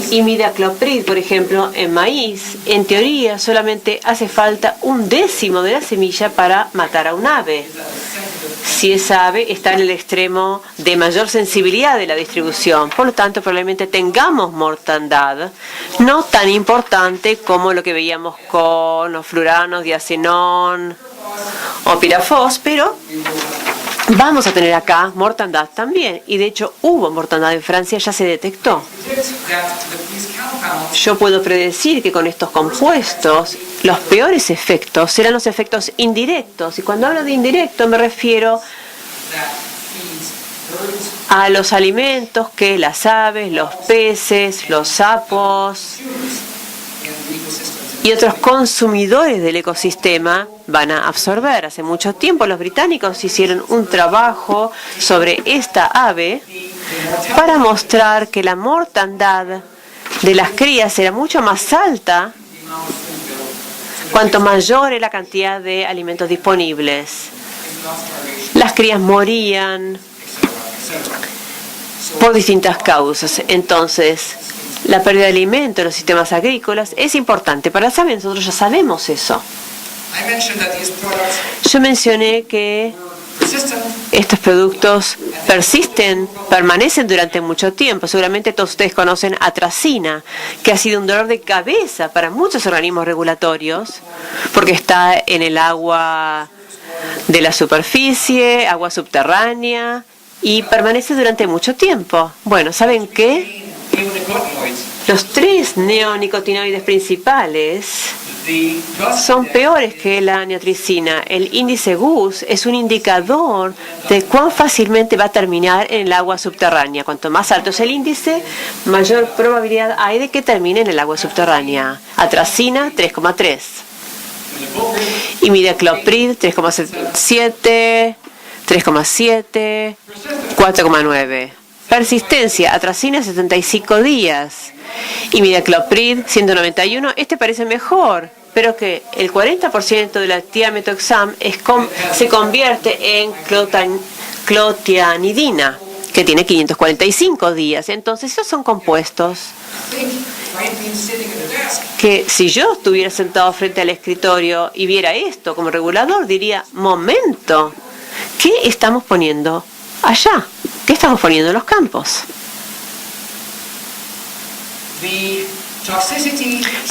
Imidacloprid, por ejemplo, en maíz, en teoría solamente hace falta 1/10 de la semilla para matar a un ave. Si esa ave está en el extremo de mayor sensibilidad de la distribución, por lo tanto probablemente tengamos mortandad no tan importante como lo que veíamos con los fluranos, diacenón o pirafos, pero vamos a tener acá mortandad también, y de hecho hubo mortandad en Francia, ya se detectó. Yo puedo predecir que con estos compuestos los peores efectos serán los efectos indirectos, y cuando hablo de indirecto me refiero a los alimentos que las aves, los peces, los sapos y otros consumidores del ecosistema van a absorber. Hace mucho tiempo los británicos hicieron un trabajo sobre esta ave para mostrar que la mortandad de las crías era mucho más alta cuanto mayor era la cantidad de alimentos disponibles. Las crías morían por distintas causas. Entonces, la pérdida de alimentos en los sistemas agrícolas es importante. Para saber, nosotros ya sabemos eso. Yo mencioné que Estos productos permanecen durante mucho tiempo. Seguramente todos ustedes conocen atracina, que ha sido un dolor de cabeza para muchos organismos regulatorios, porque está en el agua de la superficie, agua subterránea, y permanece durante mucho tiempo. Bueno, ¿saben qué? Los 3 neonicotinoides principales son peores que la niotricina. El índice GUS es un indicador de cuán fácilmente va a terminar en el agua subterránea. Cuanto más alto es el índice, mayor probabilidad hay de que termine en el agua subterránea. Atracina, 3,3. Imidacloprid, 3,7, 3,7, 4,9. Persistencia, atracina 75 días. Imidacloprid 191, este parece mejor, pero que el 40% de la tiametoxam se convierte en clotianidina, que tiene 545 días. Entonces, esos son compuestos que si yo estuviera sentado frente al escritorio y viera esto como regulador, diría, momento, ¿qué estamos poniendo allá? ¿Qué estamos poniendo en los campos?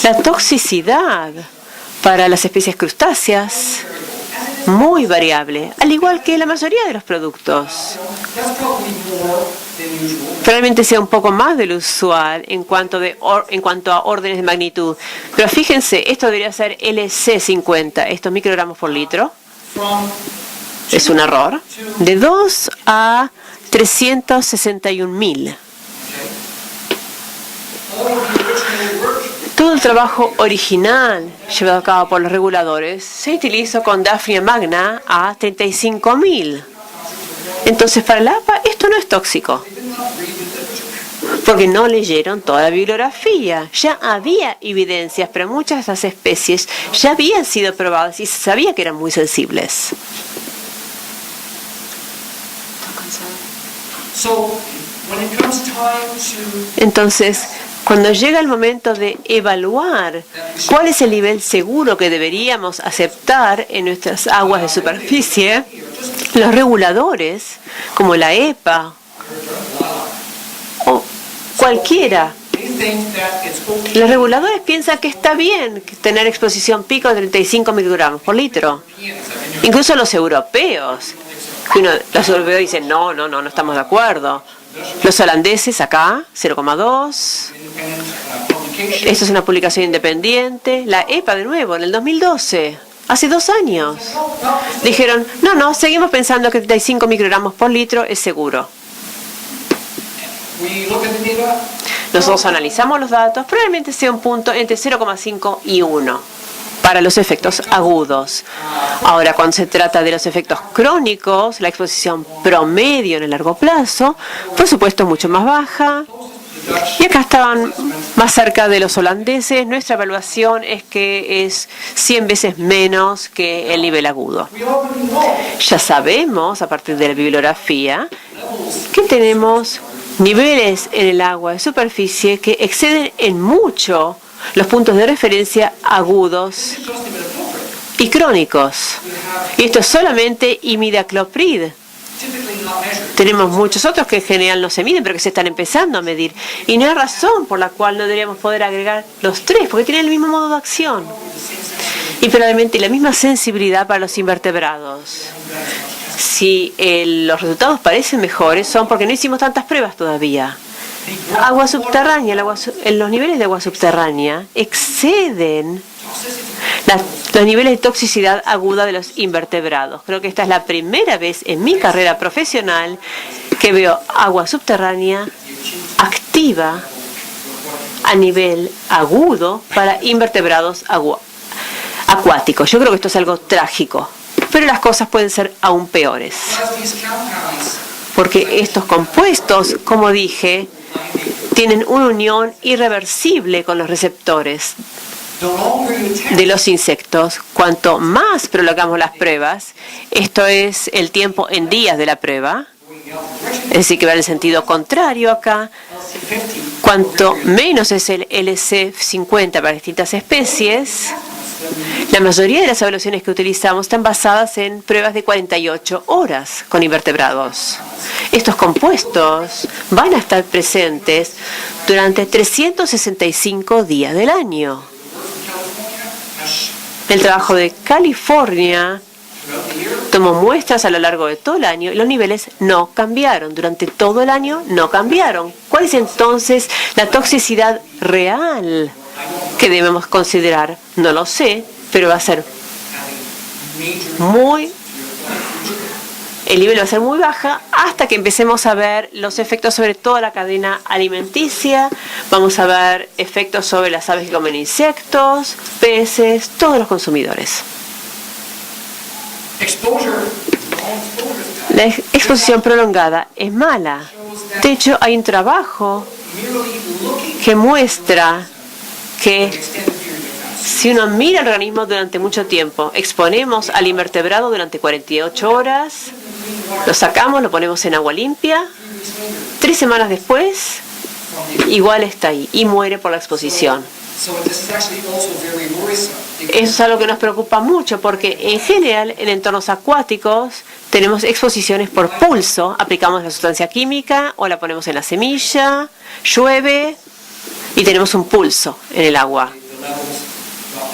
La toxicidad para las especies crustáceas, muy variable, al igual que la mayoría de los productos. Probablemente sea un poco más de lo usual en cuanto a órdenes de magnitud. Pero fíjense, esto debería ser LC50, estos microgramos por litro. Es un error. De 2 a 361.000. Todo el trabajo original llevado a cabo por los reguladores se utilizó con Daphnia magna a 35.000. Entonces, para la APA esto no es tóxico, porque no leyeron toda la bibliografía. Ya había evidencias, pero muchas de estas especies ya habían sido probadas y se sabía que eran muy sensibles. Entonces, cuando llega el momento de evaluar cuál es el nivel seguro que deberíamos aceptar en nuestras aguas de superficie, los reguladores, como la EPA o cualquiera, los reguladores piensan que está bien tener exposición pico de 35 microgramos por litro. Incluso los europeos, los europeos dicen, no estamos de acuerdo. Los holandeses acá, 0,2. Esto es una publicación independiente. La EPA de nuevo, en el 2012, hace 2 años. Dijeron, no, seguimos pensando que 35 microgramos por litro es seguro. Nosotros analizamos los datos, probablemente sea un punto entre 0,5 y 1 para los efectos agudos. Ahora, cuando se trata de los efectos crónicos, la exposición promedio en el largo plazo, por supuesto, es mucho más baja. Y acá estaban más cerca de los holandeses. Nuestra evaluación es que es 100 veces menos que el nivel agudo. Ya sabemos, a partir de la bibliografía, que tenemos niveles en el agua de superficie que exceden en mucho los puntos de referencia agudos y crónicos. Y esto es solamente imidacloprid. Tenemos muchos otros que en general no se miden, pero que se están empezando a medir. Y no hay razón por la cual no deberíamos poder agregar los 3, porque tienen el mismo modo de acción. Y probablemente la misma sensibilidad para los invertebrados. Si los resultados parecen mejores, son porque no hicimos tantas pruebas todavía. Agua subterránea, los niveles de agua subterránea exceden los niveles de toxicidad aguda de los invertebrados. Creo que esta es la primera vez en mi carrera profesional que veo agua subterránea activa a nivel agudo para invertebrados acuáticos. Yo creo que esto es algo trágico, pero las cosas pueden ser aún peores. Porque estos compuestos, como dije, tienen una unión irreversible con los receptores de los insectos. Cuanto más prolongamos las pruebas, esto es el tiempo en días de la prueba, es decir, que va en el sentido contrario acá, cuanto menos es el LC50 para distintas especies, La mayoría de las evaluaciones que utilizamos están basadas en pruebas de 48 horas con invertebrados. Estos compuestos van a estar presentes durante 365 días del año. El trabajo de California tomó muestras a lo largo de todo el año y los niveles no cambiaron. Durante todo el año no cambiaron. ¿Cuál es entonces la toxicidad real que debemos considerar? No lo sé, pero va a ser el nivel va a ser muy baja hasta que empecemos a ver los efectos sobre toda la cadena alimenticia. Vamos a ver efectos sobre las aves que comen insectos, peces, todos los consumidores. La exposición prolongada es mala. De hecho, hay un trabajo que muestra que si uno mira el organismo durante mucho tiempo, exponemos al invertebrado durante 48 horas, lo sacamos, lo ponemos en agua limpia, 3 semanas después, igual está ahí y muere por la exposición. Eso es algo que nos preocupa mucho porque en general en entornos acuáticos tenemos exposiciones por pulso, aplicamos la sustancia química o la ponemos en la semilla, llueve y tenemos un pulso en el agua.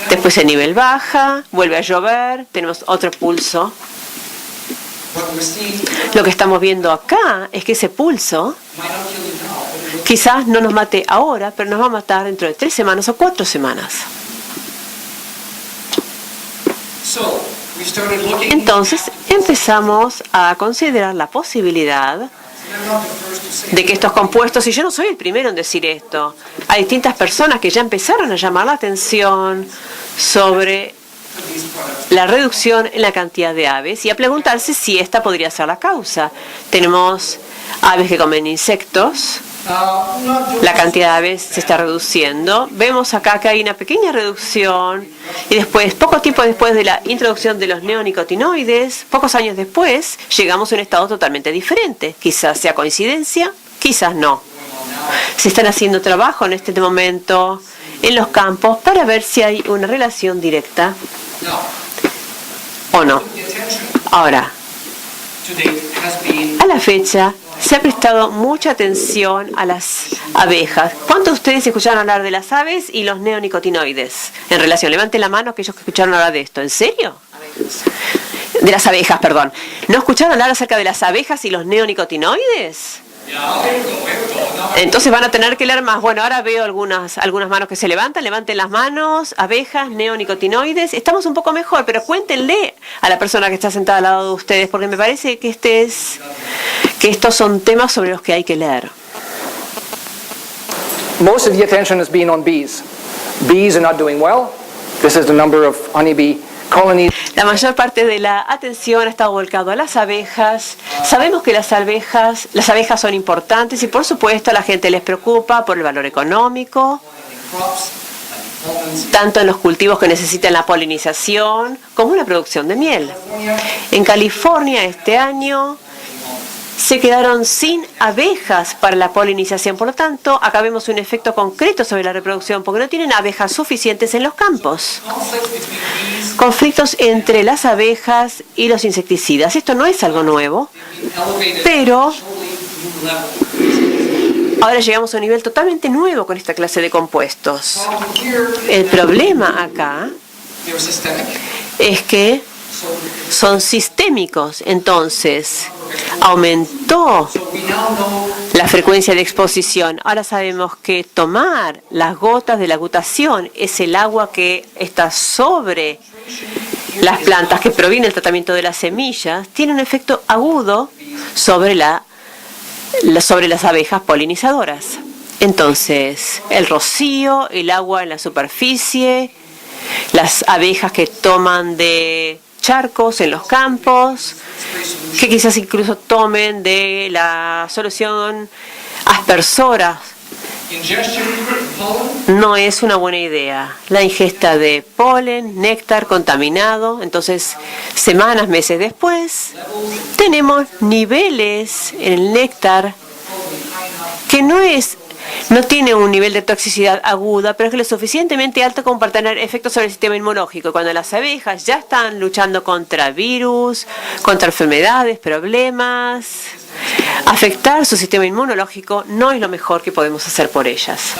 Después el nivel baja, vuelve a llover, tenemos otro pulso. Lo que estamos viendo acá es que ese pulso quizás no nos mate ahora, pero nos va a matar dentro de 3 semanas o 4 semanas. Entonces empezamos a considerar la posibilidad de que estos compuestos, y yo no soy el primero en decir esto, hay distintas personas que ya empezaron a llamar la atención sobre la reducción en la cantidad de aves y a preguntarse si esta podría ser la causa. Tenemos aves que comen insectos, la cantidad de aves se está reduciendo. Vemos acá que hay una pequeña reducción y después, poco tiempo después de la introducción de los neonicotinoides, pocos años después, llegamos a un estado totalmente diferente. Quizás sea coincidencia, quizás no. Se están haciendo trabajo en este momento en los campos para ver si hay una relación directa o no. Ahora, a la fecha se ha prestado mucha atención a las abejas. ¿Cuántos de ustedes escucharon hablar de las aves y los neonicotinoides en relación? Levanten la mano aquellos que escucharon hablar de esto. ¿En serio? De las abejas, perdón. ¿No escucharon hablar acerca de las abejas y los neonicotinoides? Entonces van a tener que leer más. Bueno, ahora veo algunas manos que se levantan. Levanten las manos. Abejas, neonicotinoides. Estamos un poco mejor, pero cuéntenle a la persona que está sentada al lado de ustedes, porque me parece que estos son temas sobre los que hay que leer. Most of the attention has been on bees. Bees are not doing well. This is the number of honeybee colonies. La mayor parte de la atención ha estado volcado a las abejas. Sabemos que las abejas son importantes y por supuesto a la gente les preocupa por el valor económico, tanto en los cultivos que necesitan la polinización como en la producción de miel. En California este año se quedaron sin abejas para la polinización. Por lo tanto, acá vemos un efecto concreto sobre la reproducción porque no tienen abejas suficientes en los campos. Conflictos entre las abejas y los insecticidas. Esto no es algo nuevo, pero ahora llegamos a un nivel totalmente nuevo con esta clase de compuestos. El problema acá es que son sistémicos, entonces aumentó la frecuencia de exposición. Ahora sabemos que tomar las gotas de la gutación es el agua que está sobre las plantas, que proviene del tratamiento de las semillas, tiene un efecto agudo sobre las abejas polinizadoras. Entonces, el rocío, el agua en la superficie, las abejas que toman de charcos en los campos, que quizás incluso tomen de la solución aspersora. No es una buena idea. La ingesta de polen, néctar contaminado. Entonces, semanas, meses después, tenemos niveles en el néctar que no es no tiene un nivel de toxicidad aguda, pero es que lo suficientemente alto como para tener efectos sobre el sistema inmunológico. Cuando las abejas ya están luchando contra virus, contra enfermedades, problemas, afectar su sistema inmunológico no es lo mejor que podemos hacer por ellas.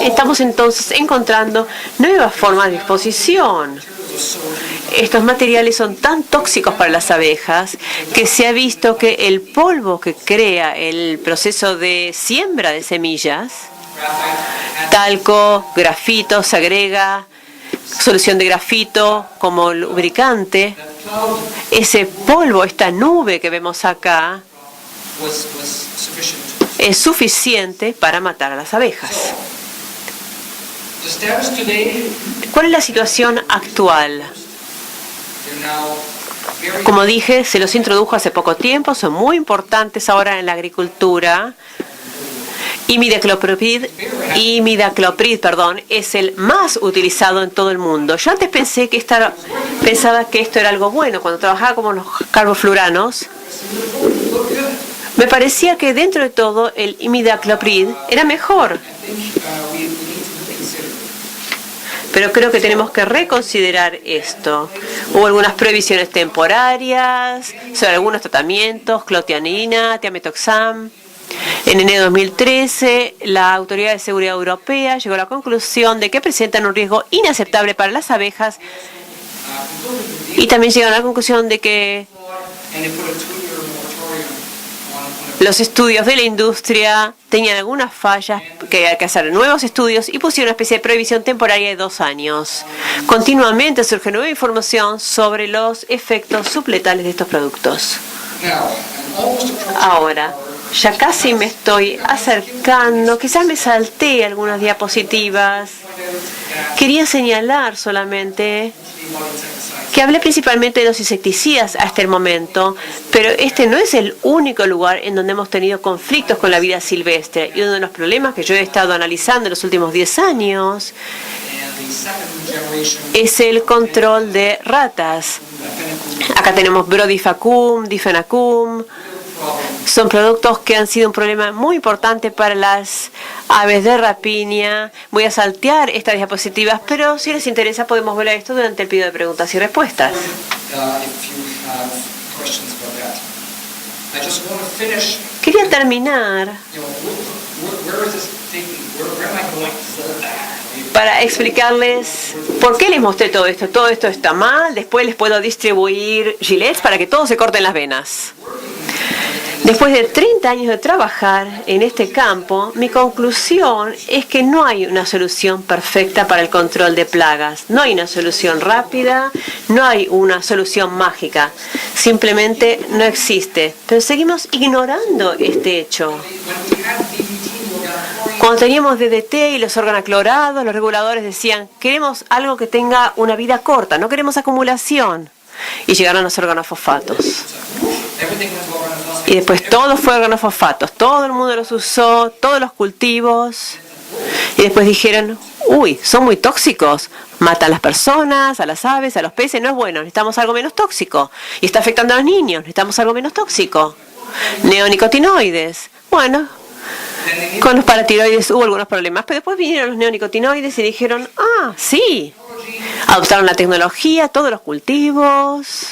Estamos entonces encontrando nuevas formas de exposición. Estos materiales son tan tóxicos para las abejas que se ha visto que el polvo que crea el proceso de siembra de semillas, talco, grafito, se agrega solución de grafito como lubricante, ese polvo, esta nube que vemos acá, es suficiente para matar a las abejas. ¿Cuál es la situación actual? Como dije, se los introdujo hace poco tiempo, son muy importantes ahora en la agricultura. Imidacloprid, es el más utilizado en todo el mundo. Yo antes pensaba que esto era algo bueno. Cuando trabajaba como los carbofluranos, me parecía que dentro de todo el imidacloprid era mejor. Pero creo que tenemos que reconsiderar esto. Hubo algunas prohibiciones temporarias sobre algunos tratamientos, clotianina, tiametoxam. En enero de 2013, la Autoridad de Seguridad Europea llegó a la conclusión de que presentan un riesgo inaceptable para las abejas y también llegaron a la conclusión de que los estudios de la industria tenían algunas fallas, que hay que hacer nuevos estudios y pusieron una especie de prohibición temporaria de 2 años. Continuamente surge nueva información sobre los efectos subletales de estos productos. Ahora, ya casi me estoy acercando, quizás me salté algunas diapositivas. Quería señalar solamente que hablé principalmente de los insecticidas hasta el momento, pero este no es el único lugar en donde hemos tenido conflictos con la vida silvestre. Y uno de los problemas que yo he estado analizando en los últimos 10 años es el control de ratas. Acá tenemos Brodifacoum, Difenacum. Son productos que han sido un problema muy importante para las aves de rapiña. Voy a saltear estas diapositivas, pero si les interesa podemos ver esto durante el periodo de preguntas y respuestas. Quería terminar para explicarles por qué les mostré todo esto. Todo esto está mal, después les puedo distribuir gilets para que todos se corten las venas. Después de 30 años de trabajar en este campo, mi conclusión es que no hay una solución perfecta para el control de plagas. No hay una solución rápida, no hay una solución mágica. Simplemente no existe. Pero seguimos ignorando este hecho. Cuando teníamos DDT y los organoclorados, los reguladores decían, queremos algo que tenga una vida corta, no queremos acumulación. Y llegaron los organofosfatos. Y después todo fue organofosfatos, todo el mundo los usó, todos los cultivos. Y después dijeron, uy, son muy tóxicos, matan a las personas, a las aves, a los peces, no es bueno, necesitamos algo menos tóxico. Y está afectando a los niños, necesitamos algo menos tóxico. Neonicotinoides, bueno, con los paratiroides hubo algunos problemas, pero después vinieron los neonicotinoides y dijeron, ah, sí. Adoptaron la tecnología, todos los cultivos,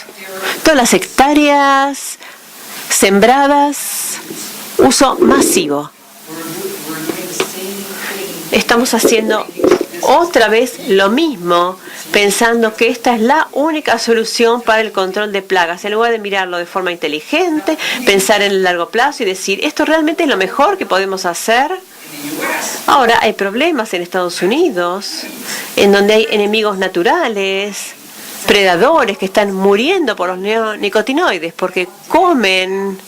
todas las hectáreas sembradas, uso masivo. Estamos haciendo otra vez lo mismo, pensando que esta es la única solución para el control de plagas. En lugar de mirarlo de forma inteligente, pensar en el largo plazo y decir, ¿esto realmente es lo mejor que podemos hacer? Ahora hay problemas en Estados Unidos, en donde hay enemigos naturales, predadores que están muriendo por los neonicotinoides porque comen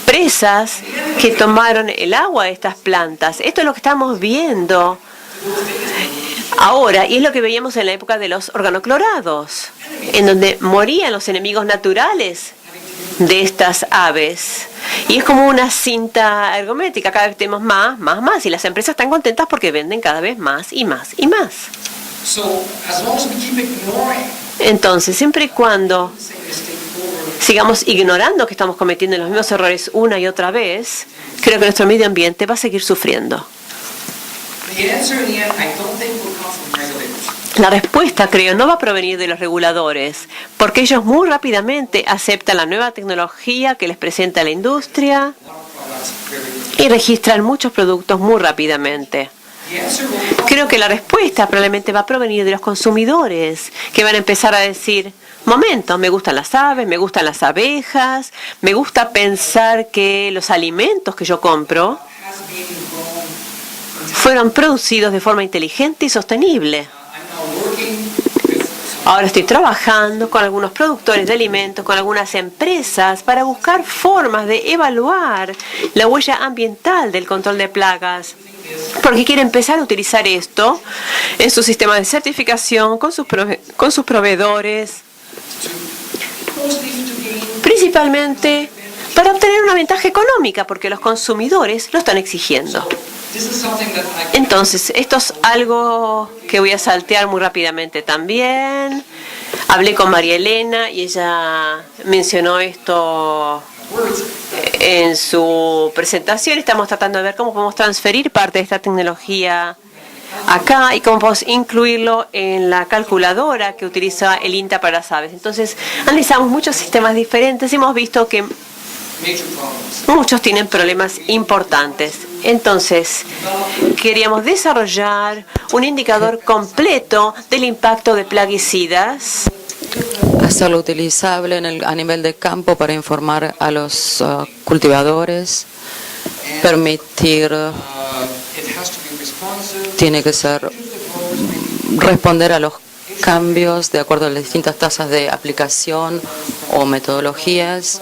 presas que tomaron el agua de estas plantas. Esto es lo que estamos viendo ahora y es lo que veíamos en la época de los organoclorados, en donde morían los enemigos naturales de estas aves. Y es como una cinta ergométrica, cada vez tenemos más, y las empresas están contentas porque venden cada vez más y más y más. Entonces, siempre y cuando sigamos ignorando que estamos cometiendo los mismos errores una y otra vez, creo que nuestro medio ambiente va a seguir sufriendo. La respuesta, creo, no va a provenir de los reguladores, porque ellos muy rápidamente aceptan la nueva tecnología que les presenta la industria y registran muchos productos muy rápidamente. Creo que la respuesta probablemente va a provenir de los consumidores, que van a empezar a decir: momento, me gustan las aves, me gustan las abejas, me gusta pensar que los alimentos que yo compro fueron producidos de forma inteligente y sostenible. Ahora estoy trabajando con algunos productores de alimentos, con algunas empresas, para buscar formas de evaluar la huella ambiental del control de plagas, porque quiere empezar a utilizar esto en su sistema de certificación, con sus proveedores, principalmente para obtener una ventaja económica, porque los consumidores lo están exigiendo. Entonces, esto es algo que voy a saltear muy rápidamente también. Hablé con María Elena y ella mencionó esto en su presentación. Estamos tratando de ver cómo podemos transferir parte de esta tecnología acá y cómo podemos incluirlo en la calculadora que utiliza el INTA para las aves. Entonces, analizamos muchos sistemas diferentes y hemos visto que muchos tienen problemas importantes. Entonces, queríamos desarrollar un indicador completo del impacto de plaguicidas. Hacerlo utilizable a nivel de campo para informar a los cultivadores, permitir, tiene que ser responder a los cambios de acuerdo a las distintas tasas de aplicación o metodologías.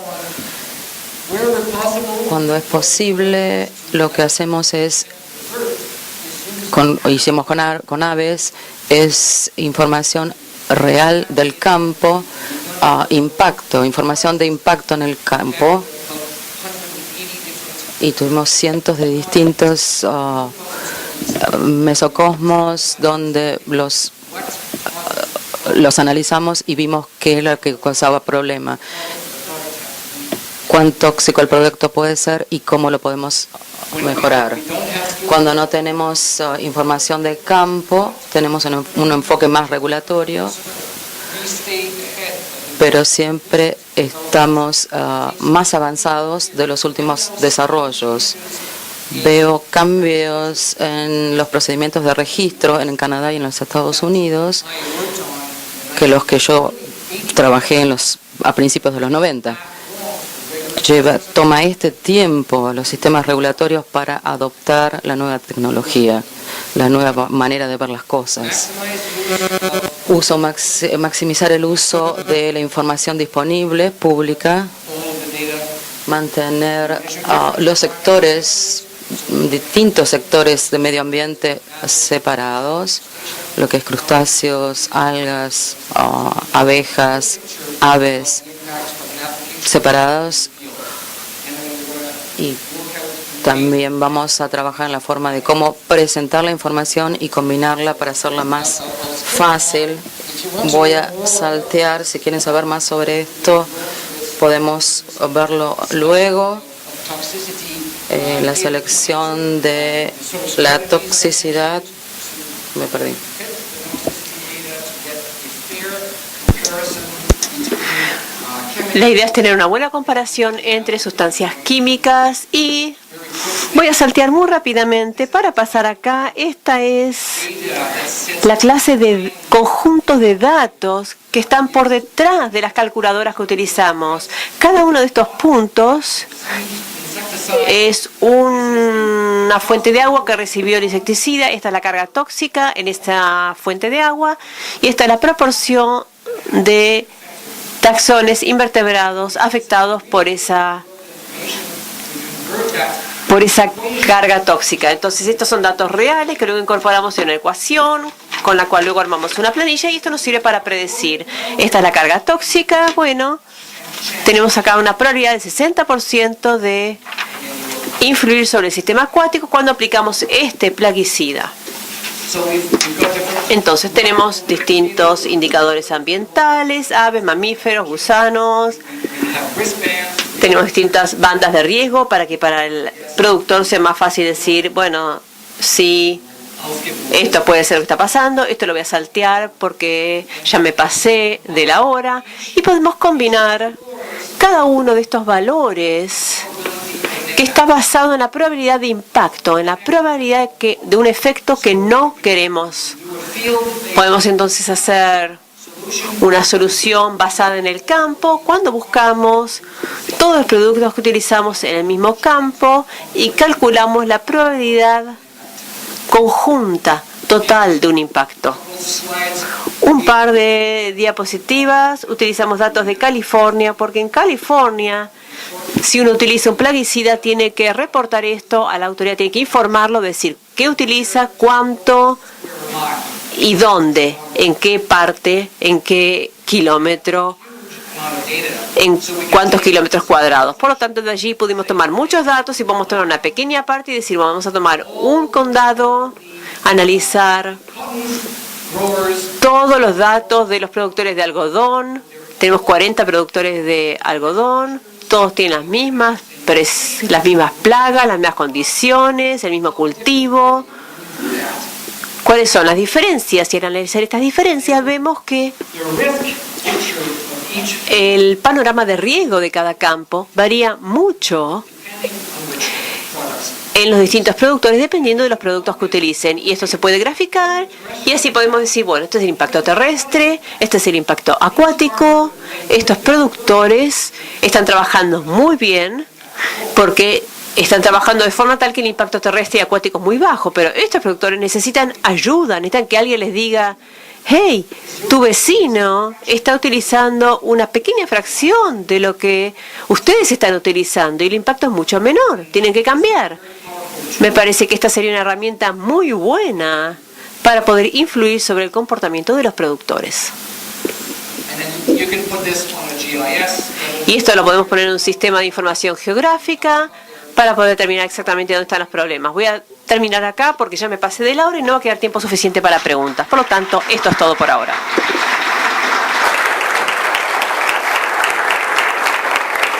Cuando es posible, lo que hacemos es, hicimos con aves, es información real del campo, información de impacto en el campo, y tuvimos cientos de distintos mesocosmos donde los analizamos y vimos qué es lo que causaba problema, cuán tóxico el producto puede ser y cómo lo podemos mejorar. Cuando no tenemos información de campo, tenemos un enfoque más regulatorio, pero siempre estamos más avanzados de los últimos desarrollos. Veo cambios en los procedimientos de registro en Canadá y en los Estados Unidos que los que yo trabajé a principios de los 90. Toma este tiempo a los sistemas regulatorios para adoptar la nueva tecnología, la nueva manera de ver las cosas. Maximizar el uso de la información disponible, pública, mantener los sectores, distintos sectores de medio ambiente separados, lo que es crustáceos, algas, abejas, aves, separados. Y también vamos a trabajar en la forma de cómo presentar la información y combinarla para hacerla más fácil. Voy a saltear, si quieren saber más sobre esto, podemos verlo luego. La selección de la toxicidad. Me perdí. La idea es tener una buena comparación entre sustancias químicas y voy a saltear muy rápidamente para pasar acá. Esta es la clase de conjuntos de datos que están por detrás de las calculadoras que utilizamos. Cada uno de estos puntos es una fuente de agua que recibió el insecticida. Esta es la carga tóxica en esta fuente de agua y esta es la proporción de taxones invertebrados afectados por esa carga tóxica. Entonces, estos son datos reales que luego incorporamos en una ecuación con la cual luego armamos una planilla y esto nos sirve para predecir. Esta es la carga tóxica. Bueno, tenemos acá una probabilidad del 60% de influir sobre el sistema acuático cuando aplicamos este plaguicida. Entonces tenemos distintos indicadores ambientales, aves, mamíferos, gusanos. Tenemos distintas bandas de riesgo para que para el productor sea más fácil decir, bueno, sí, esto puede ser lo que está pasando, esto lo voy a saltear porque ya me pasé de la hora. Y podemos combinar cada uno de estos valores que está basado en la probabilidad de impacto, en la probabilidad de un efecto que no queremos. Podemos entonces hacer una solución basada en el campo cuando buscamos todos los productos que utilizamos en el mismo campo y calculamos la probabilidad conjunta total de un impacto. Un par de diapositivas, utilizamos datos de California, porque en California, si uno utiliza un plaguicida, tiene que reportar esto a la autoridad, tiene que informarlo, decir qué utiliza, cuánto y dónde, en qué parte, en qué kilómetro, en cuántos kilómetros cuadrados. Por lo tanto, de allí pudimos tomar muchos datos y podemos tomar una pequeña parte y decir, bueno, vamos a tomar un condado, analizar todos los datos de los productores de algodón. Tenemos 40 productores de algodón, todos tienen las mismas plagas, las mismas condiciones, el mismo cultivo. ¿Cuáles son las diferencias? Y al analizar estas diferencias vemos que el panorama de riesgo de cada campo varía mucho en los distintos productores dependiendo de los productos que utilicen. Y esto se puede graficar y así podemos decir, bueno, este es el impacto terrestre, este es el impacto acuático. Estos productores están trabajando muy bien porque están trabajando de forma tal que el impacto terrestre y acuático es muy bajo, pero estos productores necesitan ayuda, necesitan que alguien les diga, hey, tu vecino está utilizando una pequeña fracción de lo que ustedes están utilizando y el impacto es mucho menor, tienen que cambiar. Me parece que esta sería una herramienta muy buena para poder influir sobre el comportamiento de los productores. Y esto lo podemos poner en un sistema de información geográfica para poder determinar exactamente dónde están los problemas. Voy a terminar acá porque ya me pasé de la hora y no va a quedar tiempo suficiente para preguntas. Por lo tanto, esto es todo por ahora.